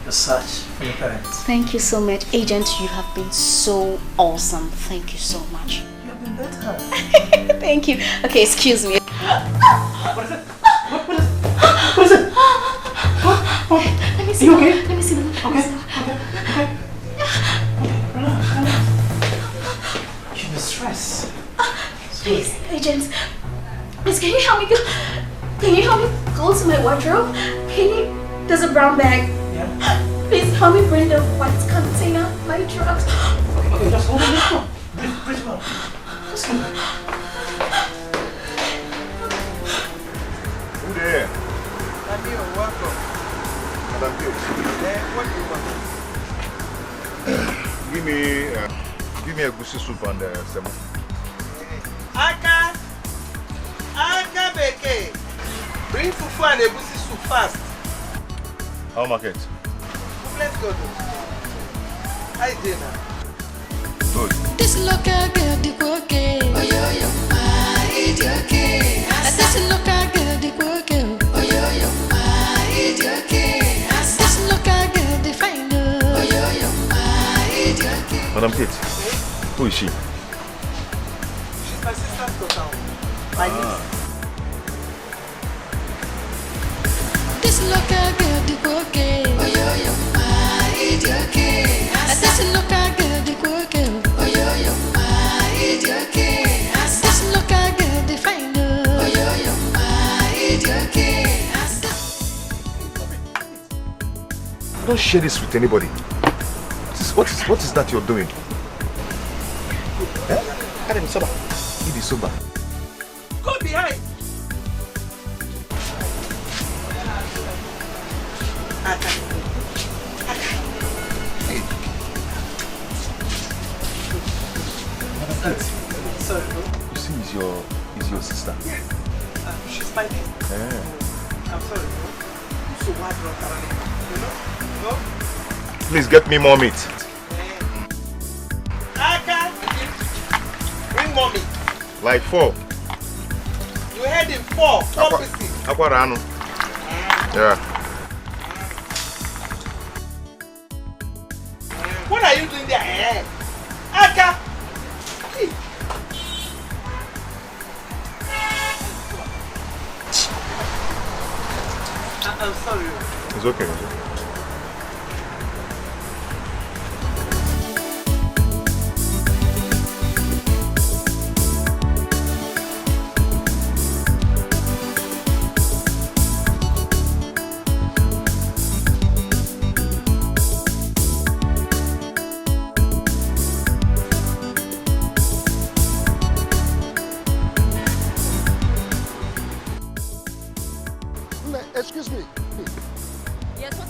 your search for your parents. Thank you so much. Agent, you have been so awesome. Thank you so much. You have been better. Thank you. Okay, excuse me. What is it? What is it? What? Let me see you them. okay? Let me see them. Okay. Relax. You're stressed. Please, agent. Please, can you help me go? Can you help me go to my wardrobe? There's a brown bag. Yeah. Please help me bring the white container, my drugs. Okay, just hold on. Let's go. Breathe well. Let's go. Who there? I'm here, welcome. Madam Bill. What do you want? Give me a goosey soup and semo. Aka Beke. Bring fufu and a goosey soup fast. How market? Let's go. Hi, dinner. Good. This local girl, the okay. Oh, yo, my idiot. This local girl, the okay. Oh, yo, my idiot. This local girl, the fine. Oh, yo, my idiot. Madam Kate, who is she? She's my sister's daughter. My niece. This local girl, the okay. Oh, yo, my idiot. This local girl, the okay. Oh, yo, my idiot. This local girl, the fine. Oh, yo, my idiot. Don't share this with anybody. What is that you're doing? Carry him sober. He is sober. Go behind. Sorry, bro. You see, is your sister? Yes. She's my niece. Yeah. I'm sorry, bro. So why bro? No? Please get me more meat. Aka! Bring more meat. Like 4. You heard him. 4 pieces. Aquarano. Yeah. What are you doing there? Aka! I'm sorry. It's okay. Excuse me. Yes, what?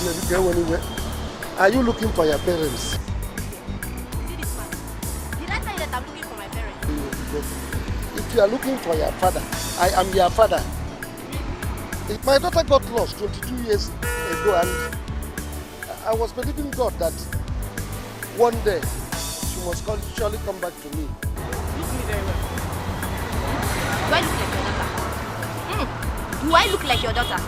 Let me go anywhere. Are you looking for your parents? See this man. Did I tell you that I'm looking for my parents? If you are looking for your father, I am your father. My daughter got lost 22 years ago, and I was believing God that one day she must surely come back to me. Look me very well. Do I look like your daughter? Do I look like your daughter?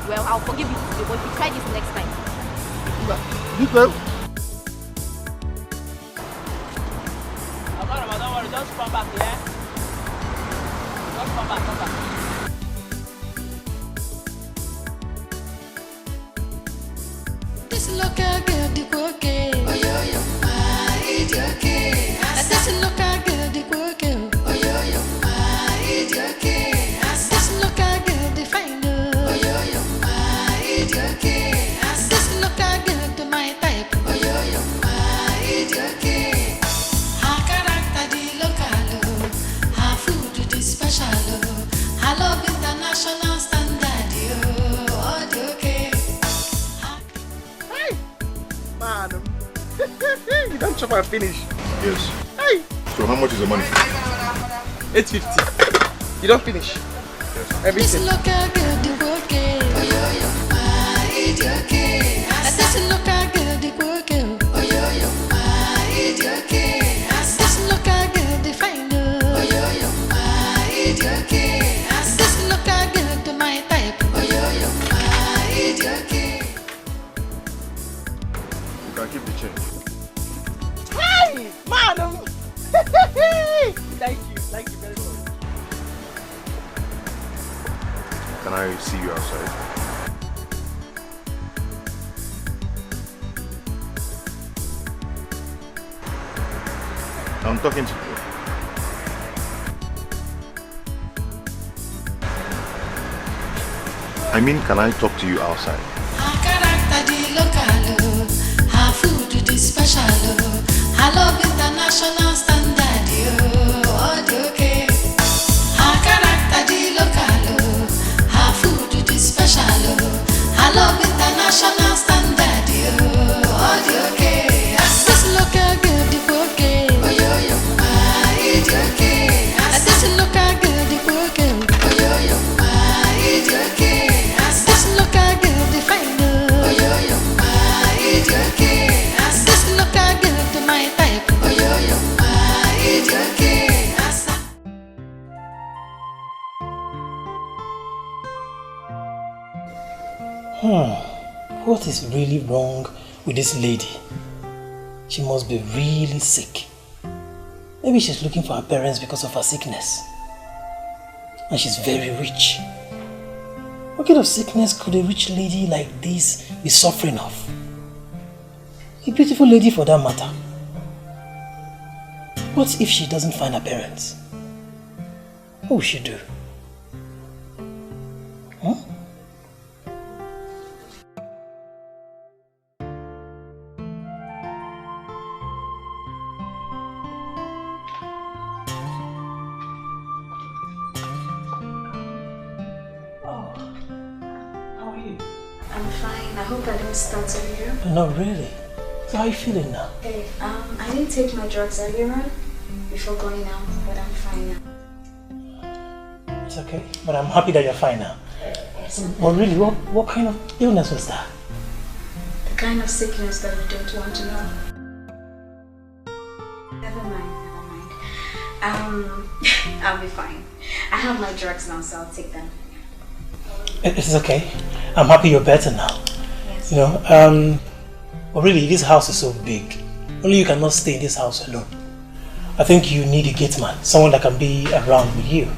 Well, I'll forgive you today, but if you try this next time. Dikeh. Amaka, don't worry, just come back, yeah? Just come back, come back. This local girl, the okay. Oh, yo, my idiot. This local girl, the okay. Oh, yo, my idiot. This local girl, the fine. Oh, yo, my idiot. This local girl, the my type. Oh, yo, my idiot. Her character, the local. Her food, the special. Her love, international standard. Oh, the okay. Man, you don't chop and finish. Yes. Hey. So how much is the money? 850. You don't finish. Yes. Everything. This local girl, the okay. Oh, yo, my idiot. This local girl, the okay. Oh, yo, my idiot. This local girl, the fine. Oh, yo, my idiot. This local girl, the my type. Oh, yo, my idiot. You can keep the change. Hey, madam. Thank you very much. Can I see you outside? I'm talking to you. I mean, can I talk to you outside? Her character, the local. Her food, the special. Her love, international standard. Oh, the okay. Her character, the local. Her food, the special. Her love, international standard. Oh, the okay. This local girl, the okay. Oh, yo, my idiot. This local girl, the okay. Oh, yo, my idiot. This local girl, the fine. Oh, yo, my idiot. This local girl, the my type. Oh, yo, my idiot. What is really wrong with this lady? She must be really sick. Maybe she's looking for her parents because of her sickness. And she's very rich. What kind of sickness could a rich lady like this be suffering of? A beautiful lady for that matter. What if she doesn't find her parents? What will she do? Huh? I hope I didn't startle you. Not really. So how are you feeling now? Hey, I didn't take my drugs earlier on before going out, but I'm fine now. It's okay, but I'm happy that you're fine now. Yes. Well, really, what kind of illness was that? The kind of sickness that you don't want to know. Never mind. I'll be fine. I have my drugs now, so I'll take them. It's okay. I'm happy you're better now. Yes. You know, but really, this house is so big. Only you cannot stay in this house alone. I think you need a gate man, someone that can be around with you.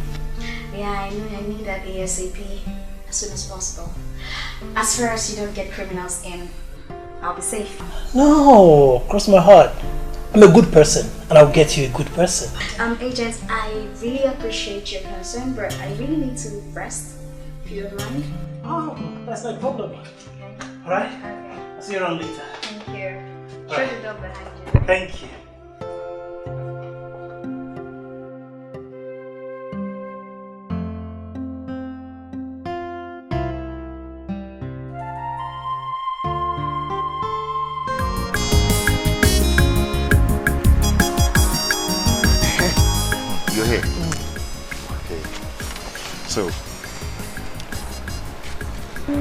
Yeah, I know. I need that ASAP as soon as possible. As far as you don't get criminals in, I'll be safe. No, cross my heart. I'm a good person, and I'll get you a good person. Agent, I really appreciate your concern, but I really need to rest, if you don't mind. Oh, that's no problem. Alright? Okay. I'll see you around later. Thank you. All Shut right. the door behind you. Thank you. You're here. Okay. So,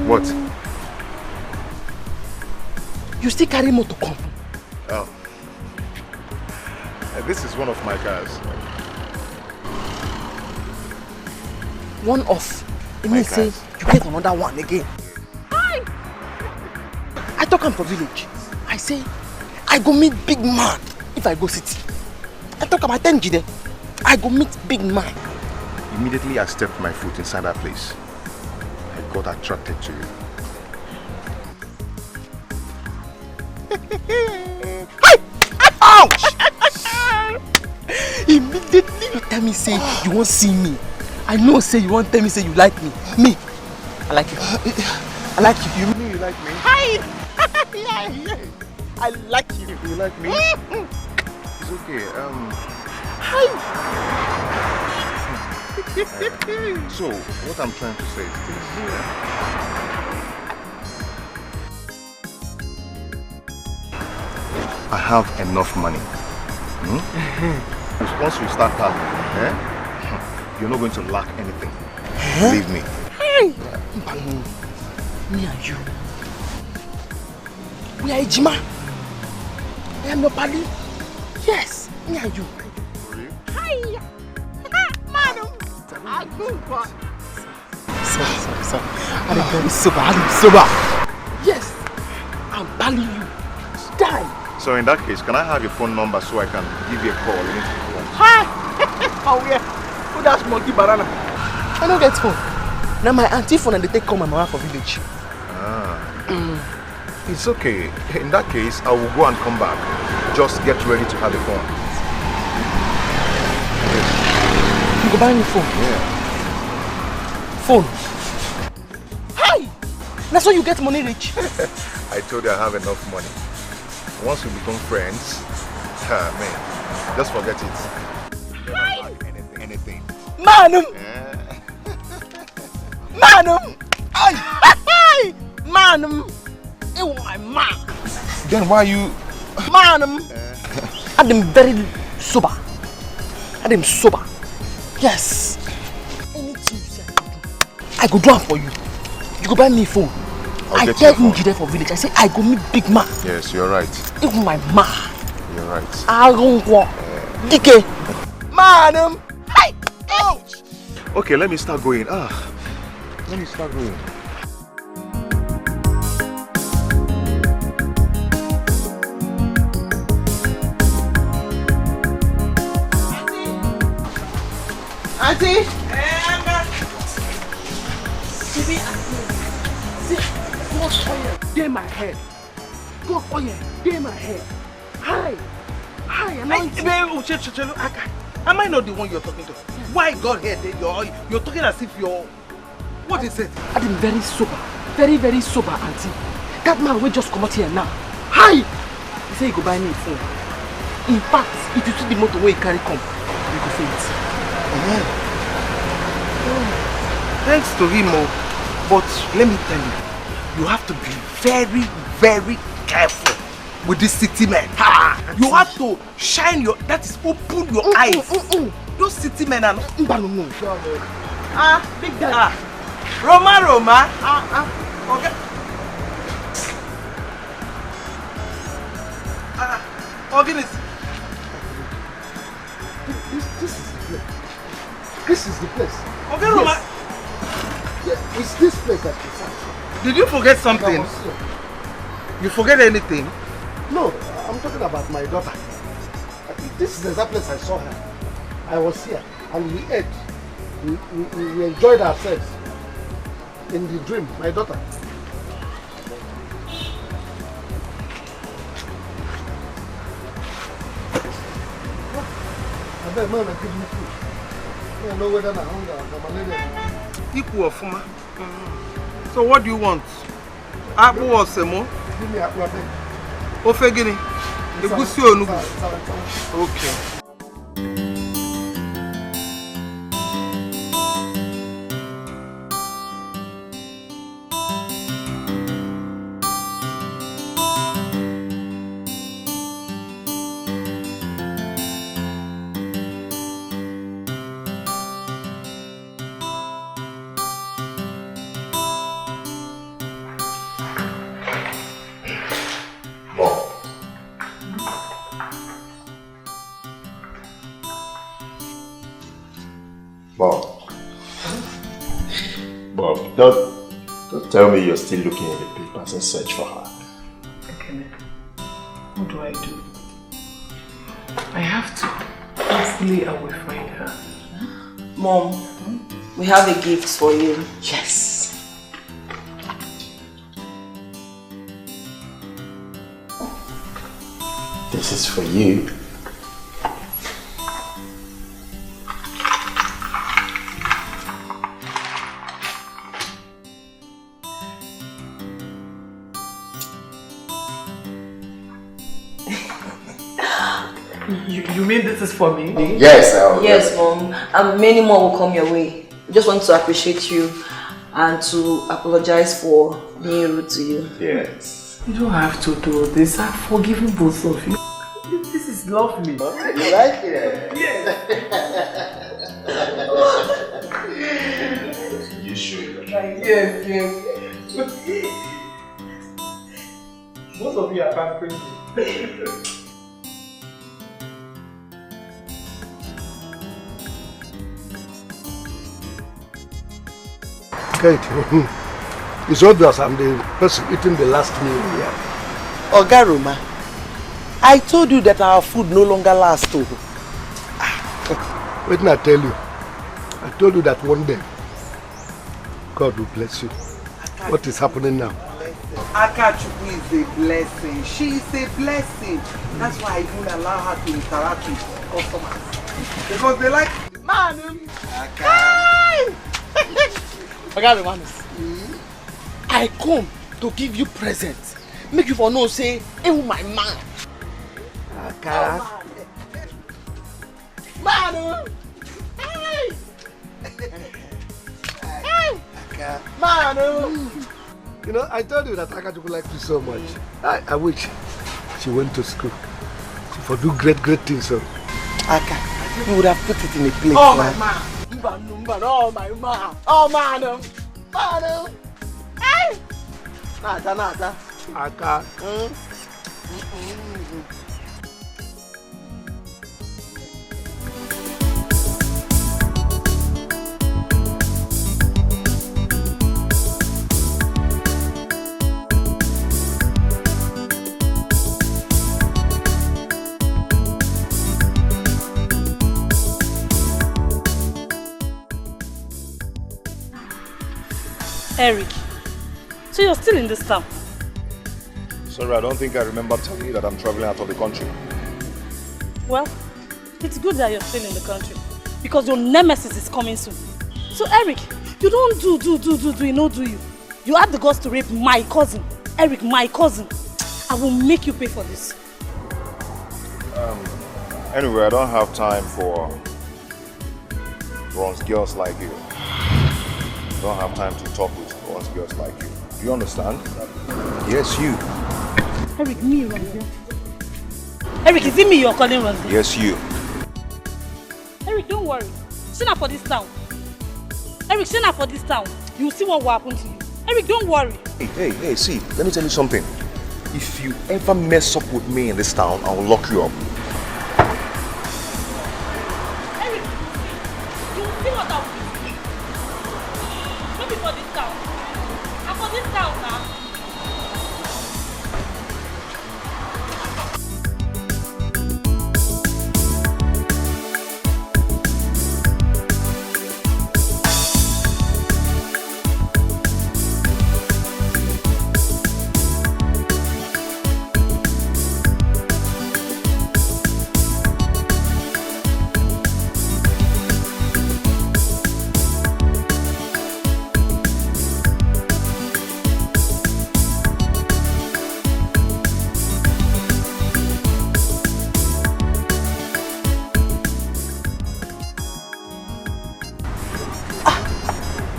what? You still carry motor come? Oh. This is one of my cars. One off. It means say you get another one again. I talk am for village. I say I go meet big man if I go city. I talk about 10 Jide. I go meet big man. Immediately I stepped my foot inside that place, I got attracted to you. Ouch! Immediately you tell me say you won't see me. I know say you won't tell me say you like me. Me, I like you. I like you. You mean you like me? Hi! I like you. You like me? It's okay. Hi! So, what I'm trying to say is this. I have enough money. Once we start talking, you're not going to lack anything. Believe me. Me and you. We are Ejima. I am your buddy. Yes, me and you. Hi! Madam! Sorry. I'm very sober. Yes, I'm battling you. Die! So in that case, can I have your phone number so I can give you a call? Hi! Oh yeah. Who that's monkey banana? I don't get phone. Now my auntie phone and they take call my mama for village. It's okay. In that case, I will go and come back. Just get ready to have a phone. You go buy me phone? Yeah. Phone? Hi! That's how you get money rich. I told you I have enough money. Once we become friends, man, just forget it. Hi! Anything. Manum! Yeah. Manum! Hi! Manum! It was my mark. Then why you... Manum! I'm very sober. I'm sober. Yes. Anything you say I go do it for you. You go buy me phone. I tell him you there for village. I say I go meet big man. Yes, you're right. Even my ma. You're right. Nwankwo. Dikeh. Manum. Hi. Ouch. Okay, let me start going. Let me start going. Auntie. God oil, dey my head. God oil, dey my head. Hi, anointing. Am I not the one you're talking to? Why God here? You're talking as if you're... What is it? I'm very sober. Very, very sober, auntie. That man will just come out here now. Hi! He said he go buy me a phone. In fact, if you see the motor where he carry come, you go faint. Thanks to him, but let me tell you, you have to be very, very careful with this city men. You have to shine your, that is, open your eyes. Those city men are not... Big daddy. Roma. Okay. This is you forget something? You forget anything? No, I'm talking about my daughter. This is the exact place I saw her. I was here and we ate. We enjoyed ourselves in the dream, my daughter. I bet man, I give me food. I don't know whether I'm hungry or malaria. Equal Offor. So what do you want? Apple or semo? Give me apple. Ofe gini? Egusi onugu. Okay. Bob, don't tell me you're still looking at the papers and search for her. Okay, what do I do? I have to. Hopefully I will find her. Mom, we have a gift for you. Yes. This is for you. You mean this is for me? Yes, yes, Mom. And many more will come your way. We just want to appreciate you and to apologize for being rude to you. Yes. You don't have to do this. I've forgiven both of you. This is lovely. You like it? Yes. You should. Yes. Both of you are pampering me. It's obvious I'm the person eating the last meal here. Ogaruma, I told you that our food no longer lasts. Wait till I tell you. I told you that one day God will bless you. What is happening now? Akachuku is a blessing. She is a blessing. That's why I don't allow her to interact with customers. Because they like man. I come to give you presents. Make you for no say, hey, my man. Aka. Man. Hey. Aka. Man. You know, I told you that Akachuku likes you so much. I wish she went to school. She for do great things. So. Aka, you would have put it in a plate. Oh, my man. Oh, my man. Oh, man. Hey! Nata. Aka. Eric, so you're still in this town? Sorry, I don't think I remember telling you that I'm traveling out of the country. Well, it's good that you're still in the country because your nemesis is coming soon. So Eric, you don't do, you know, do you? You have the guts to rape my cousin. Eric, my cousin. I will make you pay for this. Anyway, I don't have time for bronze girls like you. I don't have time to talk with bronze girls like you. Do you understand? Yes, you. Eric, me right here. Eric, is it me you're calling Randy? Yes, you. Eric, don't worry. She's not for this town. Eric, she's not for this town. You'll see what will happen to you. Eric, don't worry. Hey, see, let me tell you something. If you ever mess up with me in this town, I will lock you up. Eric, you'll see what I will do. Maybe for this town. I'm for this town now.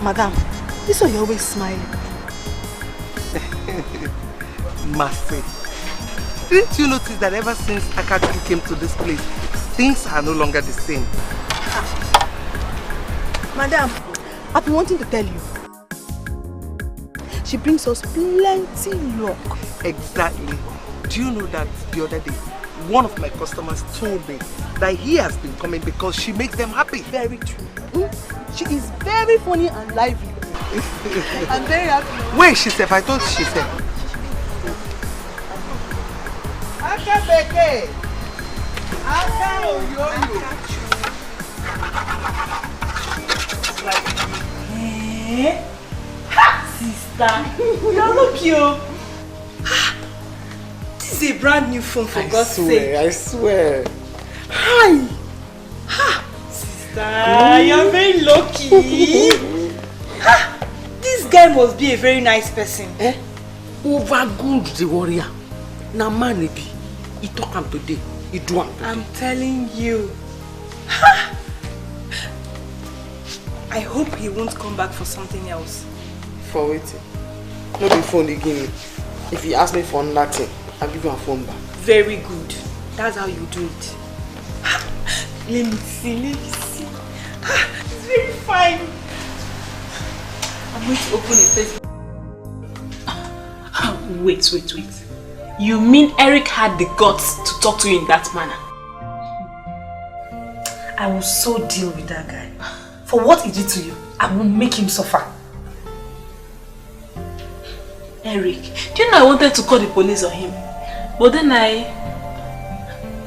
Madam, this way you're always smiling. Massive. Didn't you notice that ever since Akadu came to this place, things are no longer the same? Madam, I've been wanting to tell you. She brings us plenty luck. Exactly. Do you know that the other day, one of my customers told me that he has been coming because she makes them happy. Very true. She is very funny and lively. I'm very happy. Wait, she said, I thought she said. Aka Beke! Aka Oyoyo! Sister, you look cute. This is a brand new phone for God's sake. I swear. Hi! Sister, you're very lucky. This guy must be a very nice person. Over good the warrior. Now man be. He talk him today. He do him today. I'm telling you. I hope he won't come back for something else. For waiting. No be phone again. If he ask me for nothing, I'll give you a phone back. Very good. That's how you do it. Let me see. It's very fine. I'm going to open a Facebook. Wait. You mean Eric had the guts to talk to you in that manner? I will so deal with that guy. For what he did to you, I will make him suffer. Eric, do you know I wanted to call the police on him? But then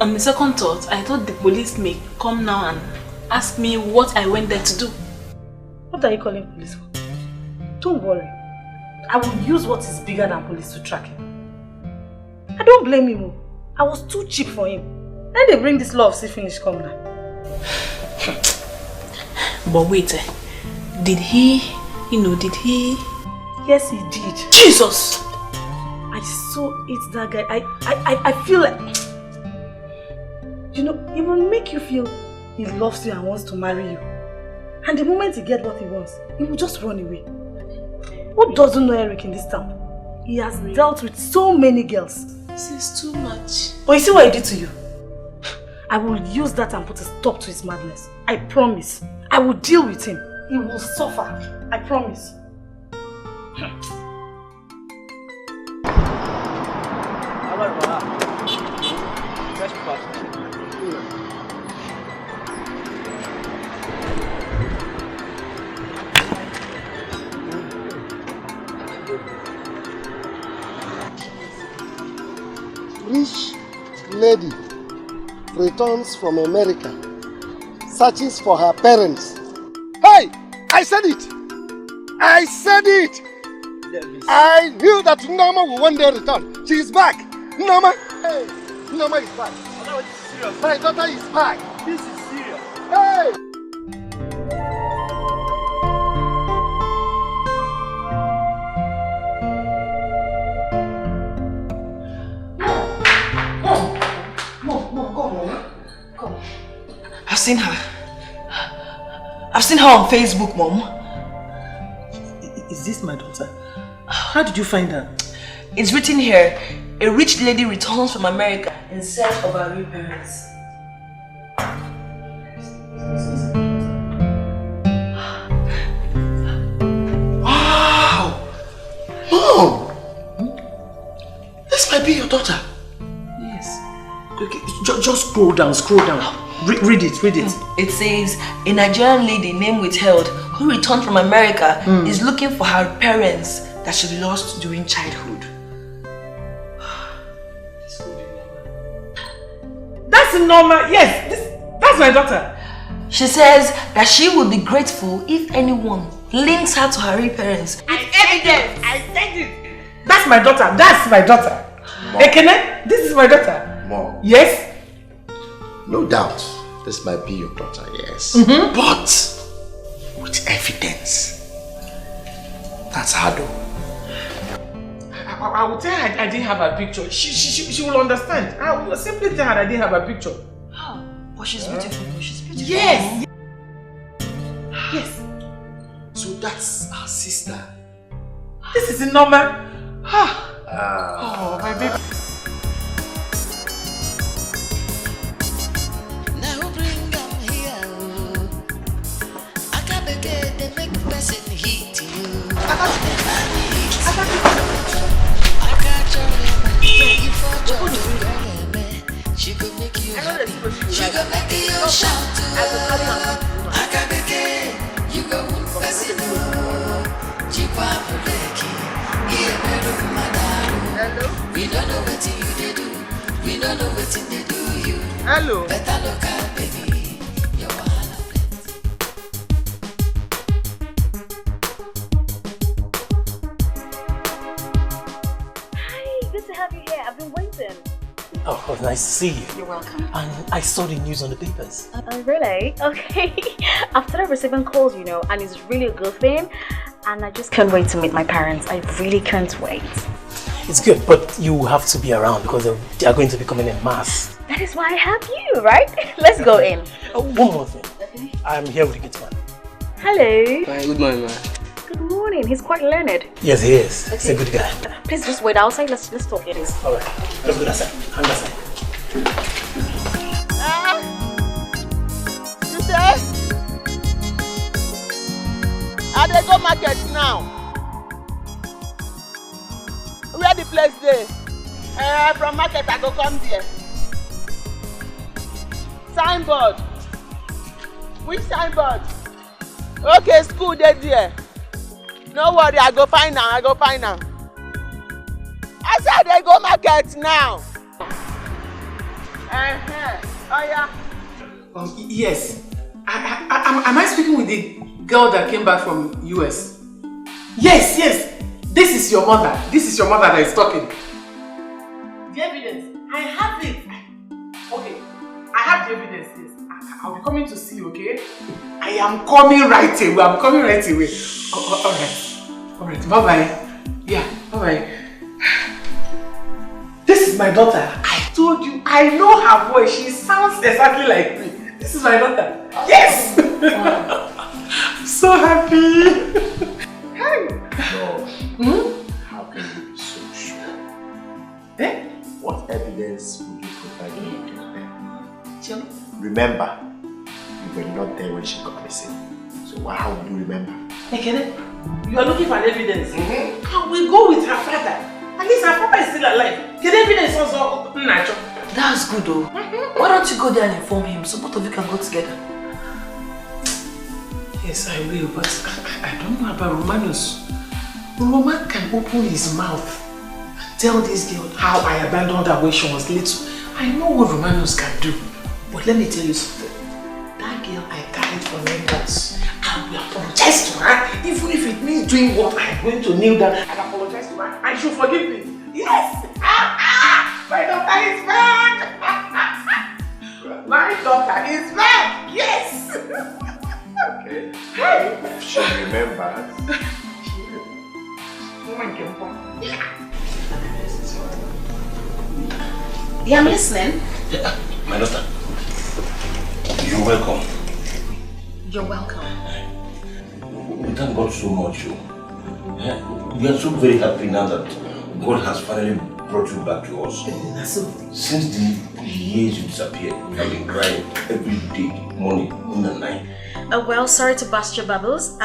on the second thought, I thought the police may come now and ask me what I went there to do. What are you calling police for? Don't worry. I will use what is bigger than police to track him. I don't blame him. I was too cheap for him. Then they bring this law of see finish come now. But wait, did he? Yes, he did. Jesus! I so hate that guy. I feel like, it will make you feel he loves you and wants to marry you. And the moment he gets what he wants, he will just run away. Who doesn't know Eric in this town? He has dealt with so many girls. This is too much. But you see what he did to you? I will use that and put a stop to his madness. I promise. I will deal with him. He will suffer. I promise. Rich lady returns from America, searches for her parents. Hey! I said it! I said it! I knew that Norma will one day return. She is back! Norma! Hey! Norma is back. My daughter is back. This is serious. Hey! I've seen her. I've seen her on Facebook, Mom. Is this my daughter? How did you find her? It's written here, a rich lady returns from America in search of her real parents. Wow! Mom! This might be your daughter. Yes. Okay, just scroll down. Read it. It says, a Nigerian lady named Withheld who returned from America is looking for her parents that she lost during childhood. That's normal. Yes, that's my daughter. She says that she would be grateful if anyone links her to her real parents. Evidence! I said it! That's my daughter. Mom. Ekene, this is my daughter. Mom. Yes? No doubt, this might be your daughter, yes. But with evidence. That's hard though. I will tell her I didn't have her picture. She will understand. I will simply tell her I didn't have her picture. Oh, but she's beautiful. She's beautiful. Yes. So that's sister. This is normal. Oh, my baby. Now bring them here. I can't begin to make person hit you. I can't you for joy. She could make you happy. She could make you shout. I can't begin. You go person. We don't know what you they do. We don't know what they do you. Hello. Better look at baby. Your Hi, good to have you here. I've been waiting. Oh, nice to see you. You're welcome. And I saw the news on the papers. Really? Okay. I've started receiving calls, you know, and it's really a good thing. And I just can't wait to meet my parents. I really can't wait. It's good, but you have to be around because they are going to be coming in mass. That is why I have you, right? Let's go in. One more thing. Okay. I'm here with the gate man. Hello. Hi, good morning, man. Good morning. He's quite learned. Yes, he is. Okay. He's a good guy. Please just wait outside. Let's talk, please. All right. Let's go outside. Hang outside. You say? I dey go market now. Where the place dey? From market I go come there. Signboard. Which signboard? Okay, school dey there. No worry, I go find am. I said they go market now. Oh yeah. Yes. Am I speaking with the girl that came back from US? Yes. This is your mother. That is talking. The evidence. I have it. Okay. I have the evidence. Yes. I'll be coming to see you. Okay. I am coming right away. All right. Bye bye. Yeah. Bye bye. This is my daughter. I told you. I know her voice. She sounds exactly like me. This is my daughter. Yes. I'm so happy. Hey. How can you be so sure? What evidence would you provide me to them? Remember, you were not there when she got missing. So how would you remember? You are looking for an evidence. I will go with her father. At least her papa is still alive. Get evidence also natural. That's good though. Why don't you go there and inform him so both of you can go together? Yes, I will, but I don't know about Romanus. Roman can open his mouth and tell this girl how I abandoned her when she was little. I know what Romanus can do. But let me tell you something. That girl I carried for 9 months. I will apologize to her, even if it means doing what I'm going to kneel down and apologize to her. And she'll forgive me. Yes! My daughter is back! My daughter is back! Yes! Okay. She remembers. Yeah, I'm listening. My daughter, you're welcome. You're welcome. We thank God so much. We are so very happy now that God has finally brought you back to us. Since the years you disappeared, we have been crying every day, morning, in the night. Well, sorry to burst your bubbles.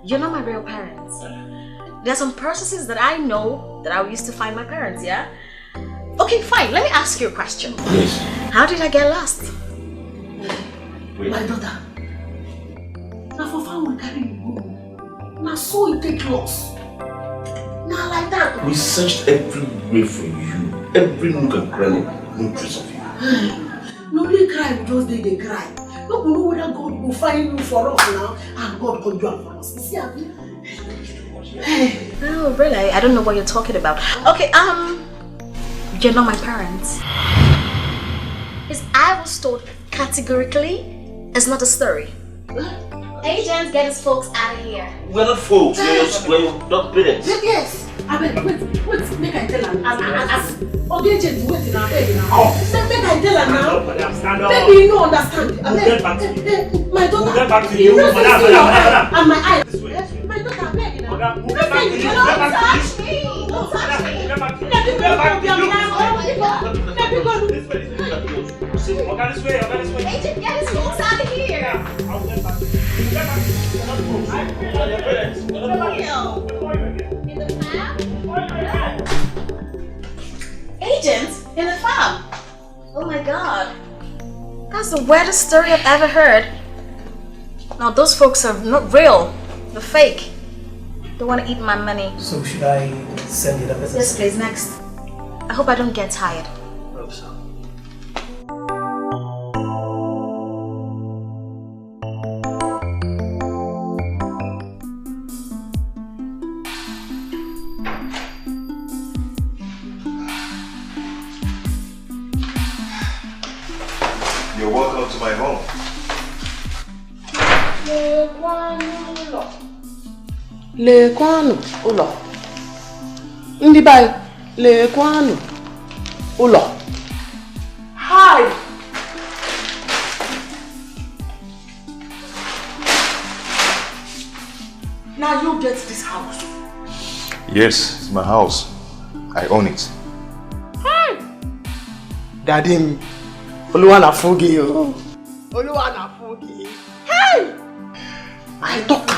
You're not my real parents. There are some processes that I know that I used to find my parents, yeah? Okay, fine. Let me ask you a question. Yes. How did I get lost? Wait. My daughter. Now for fun we carry you go. Now so you take lost. Now like that. We searched everywhere for you. Every nook and cranny, no trace of you. Nobody cry, we just they cry. No know whether God will find you for us now and God will do it for us. You see how Oh, really? I don't know what you're talking about. Okay, you're not my parents. Because I was told categorically, it's not a story. Agents, get his folks out of here. We're not folks, we're not parents. Yes. Wait, make I tell her. Agents, wait now, baby now. Make I tell her now. Baby, you don't understand. My daughter. We'll get back to you. And my eyes. My touch me! Don't touch me! Agent, get his folks out of here! In the farm? Agent in the farm? Oh my god. That's the weirdest story I've ever heard. Now those folks are not real. They're fake. They want to eat my money. So should I send you the message? Yes, please. Next. I hope I don't get tired. Hope so. You're welcome to my home. Lekwanu ụlọ. Ndị bai, lekwanu ụlọ. Hi. Now you get this house. Yes, it's my house. I own it. Hi. Daddy, Oluwa na fugi yo. Oluwa na fugi. Hey! I talk.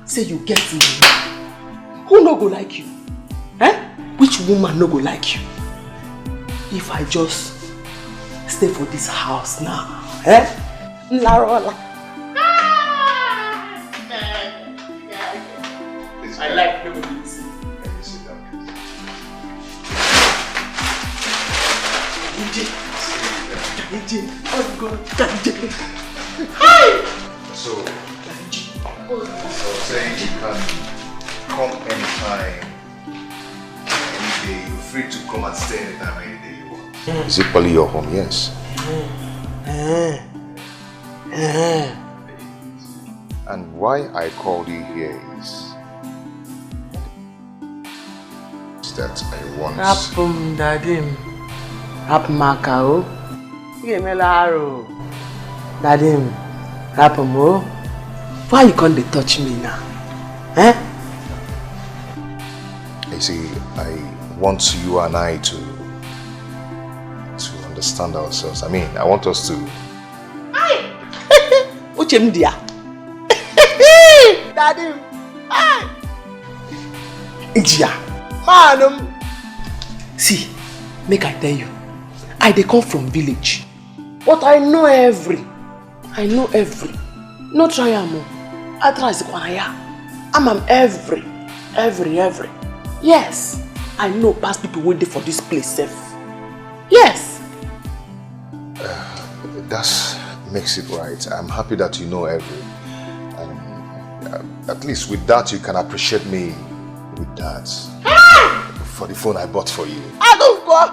Say you get me. Who no go like you? Eh? Which woman no go like you? If I just stay for this house now, eh? Larola. I like memories. Oh God, So saying you can come anytime, any day. You're free to come and stay anytime, any day you want. Is it probably your home? Yes. And why I called you here is that I want. Rapum dadim. Amaka o. Yemelaro. Dadim. Rapum o. Why you can't touch me now? Eh? You see, I want you and I to understand ourselves. I mean, I want us to. Hi. Uchemdia. Daddy. Hi. Injia. Manum. See, make I tell you, I dey come from village, but I know every. No try am. I try Zikwanaya. I'm every. Yes, I know past people waiting for this place safe. Yes. That makes it right. I'm happy that you know every. And at least with that, you can appreciate me with that. For the phone I bought for you. I don't go.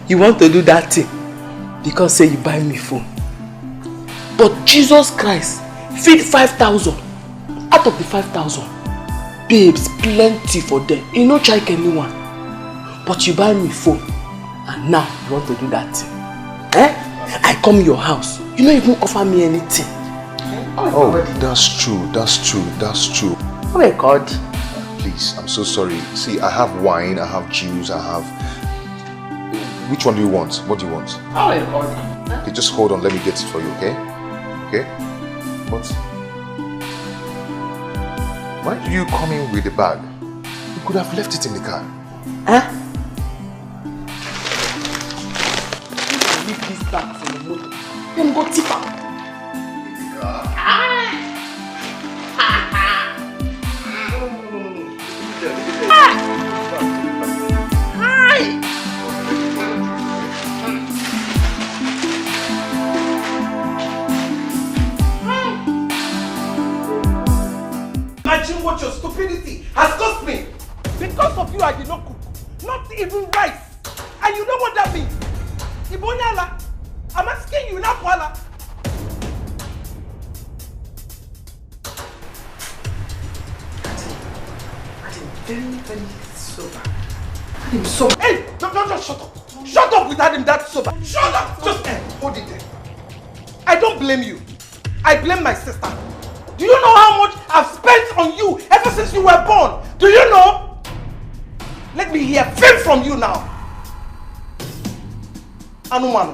You want to do that thing because say you buy me phone. But Jesus Christ feed 5,000. Out of the 5,000, babes plenty for them. You no check anyone. But you buy me phone and now you want to do that thing. Eh? I come to your house. You don't even offer me anything. Oh, that's true. Oh my God. Please, I'm so sorry. See, I have wine, I have juice, I have... Which one do you want? What do you want? Oh my God. Okay, just hold on, let me get it for you, okay? Okay? But... why did you come in with the bag? You could have left it in the car. Huh? Leave this bag for the motor. Then go tip out. Imagine what your stupidity has cost me. Because of you, I did not cook. Not even rice. And you know what that means? Ibonyala, I'm asking you now, Kuala. Very sober. I'm sober. Hey, don't shut up. Shut up with him that sober. Shut up. Just hold it there. I don't blame you. I blame my sister. Do you know how much I've spent on you ever since you were born? Do you know? Let me hear fame from you now. Anumanu.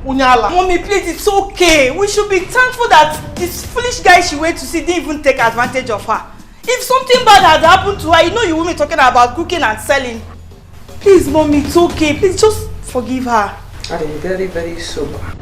Unyala. Mommy, please, it's okay. We should be thankful that this foolish guy she went to see didn't even take advantage of her. If something bad had happened to her, you know you won't be talking about cooking and selling. Please, Mommy, it's okay. Please just forgive her. I am very, very sober.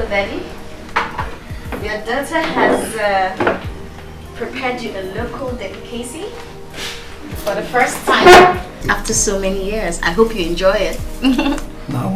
Daddy, your daughter has prepared you a local delicacy for the first time after so many years. I hope you enjoy it. Now,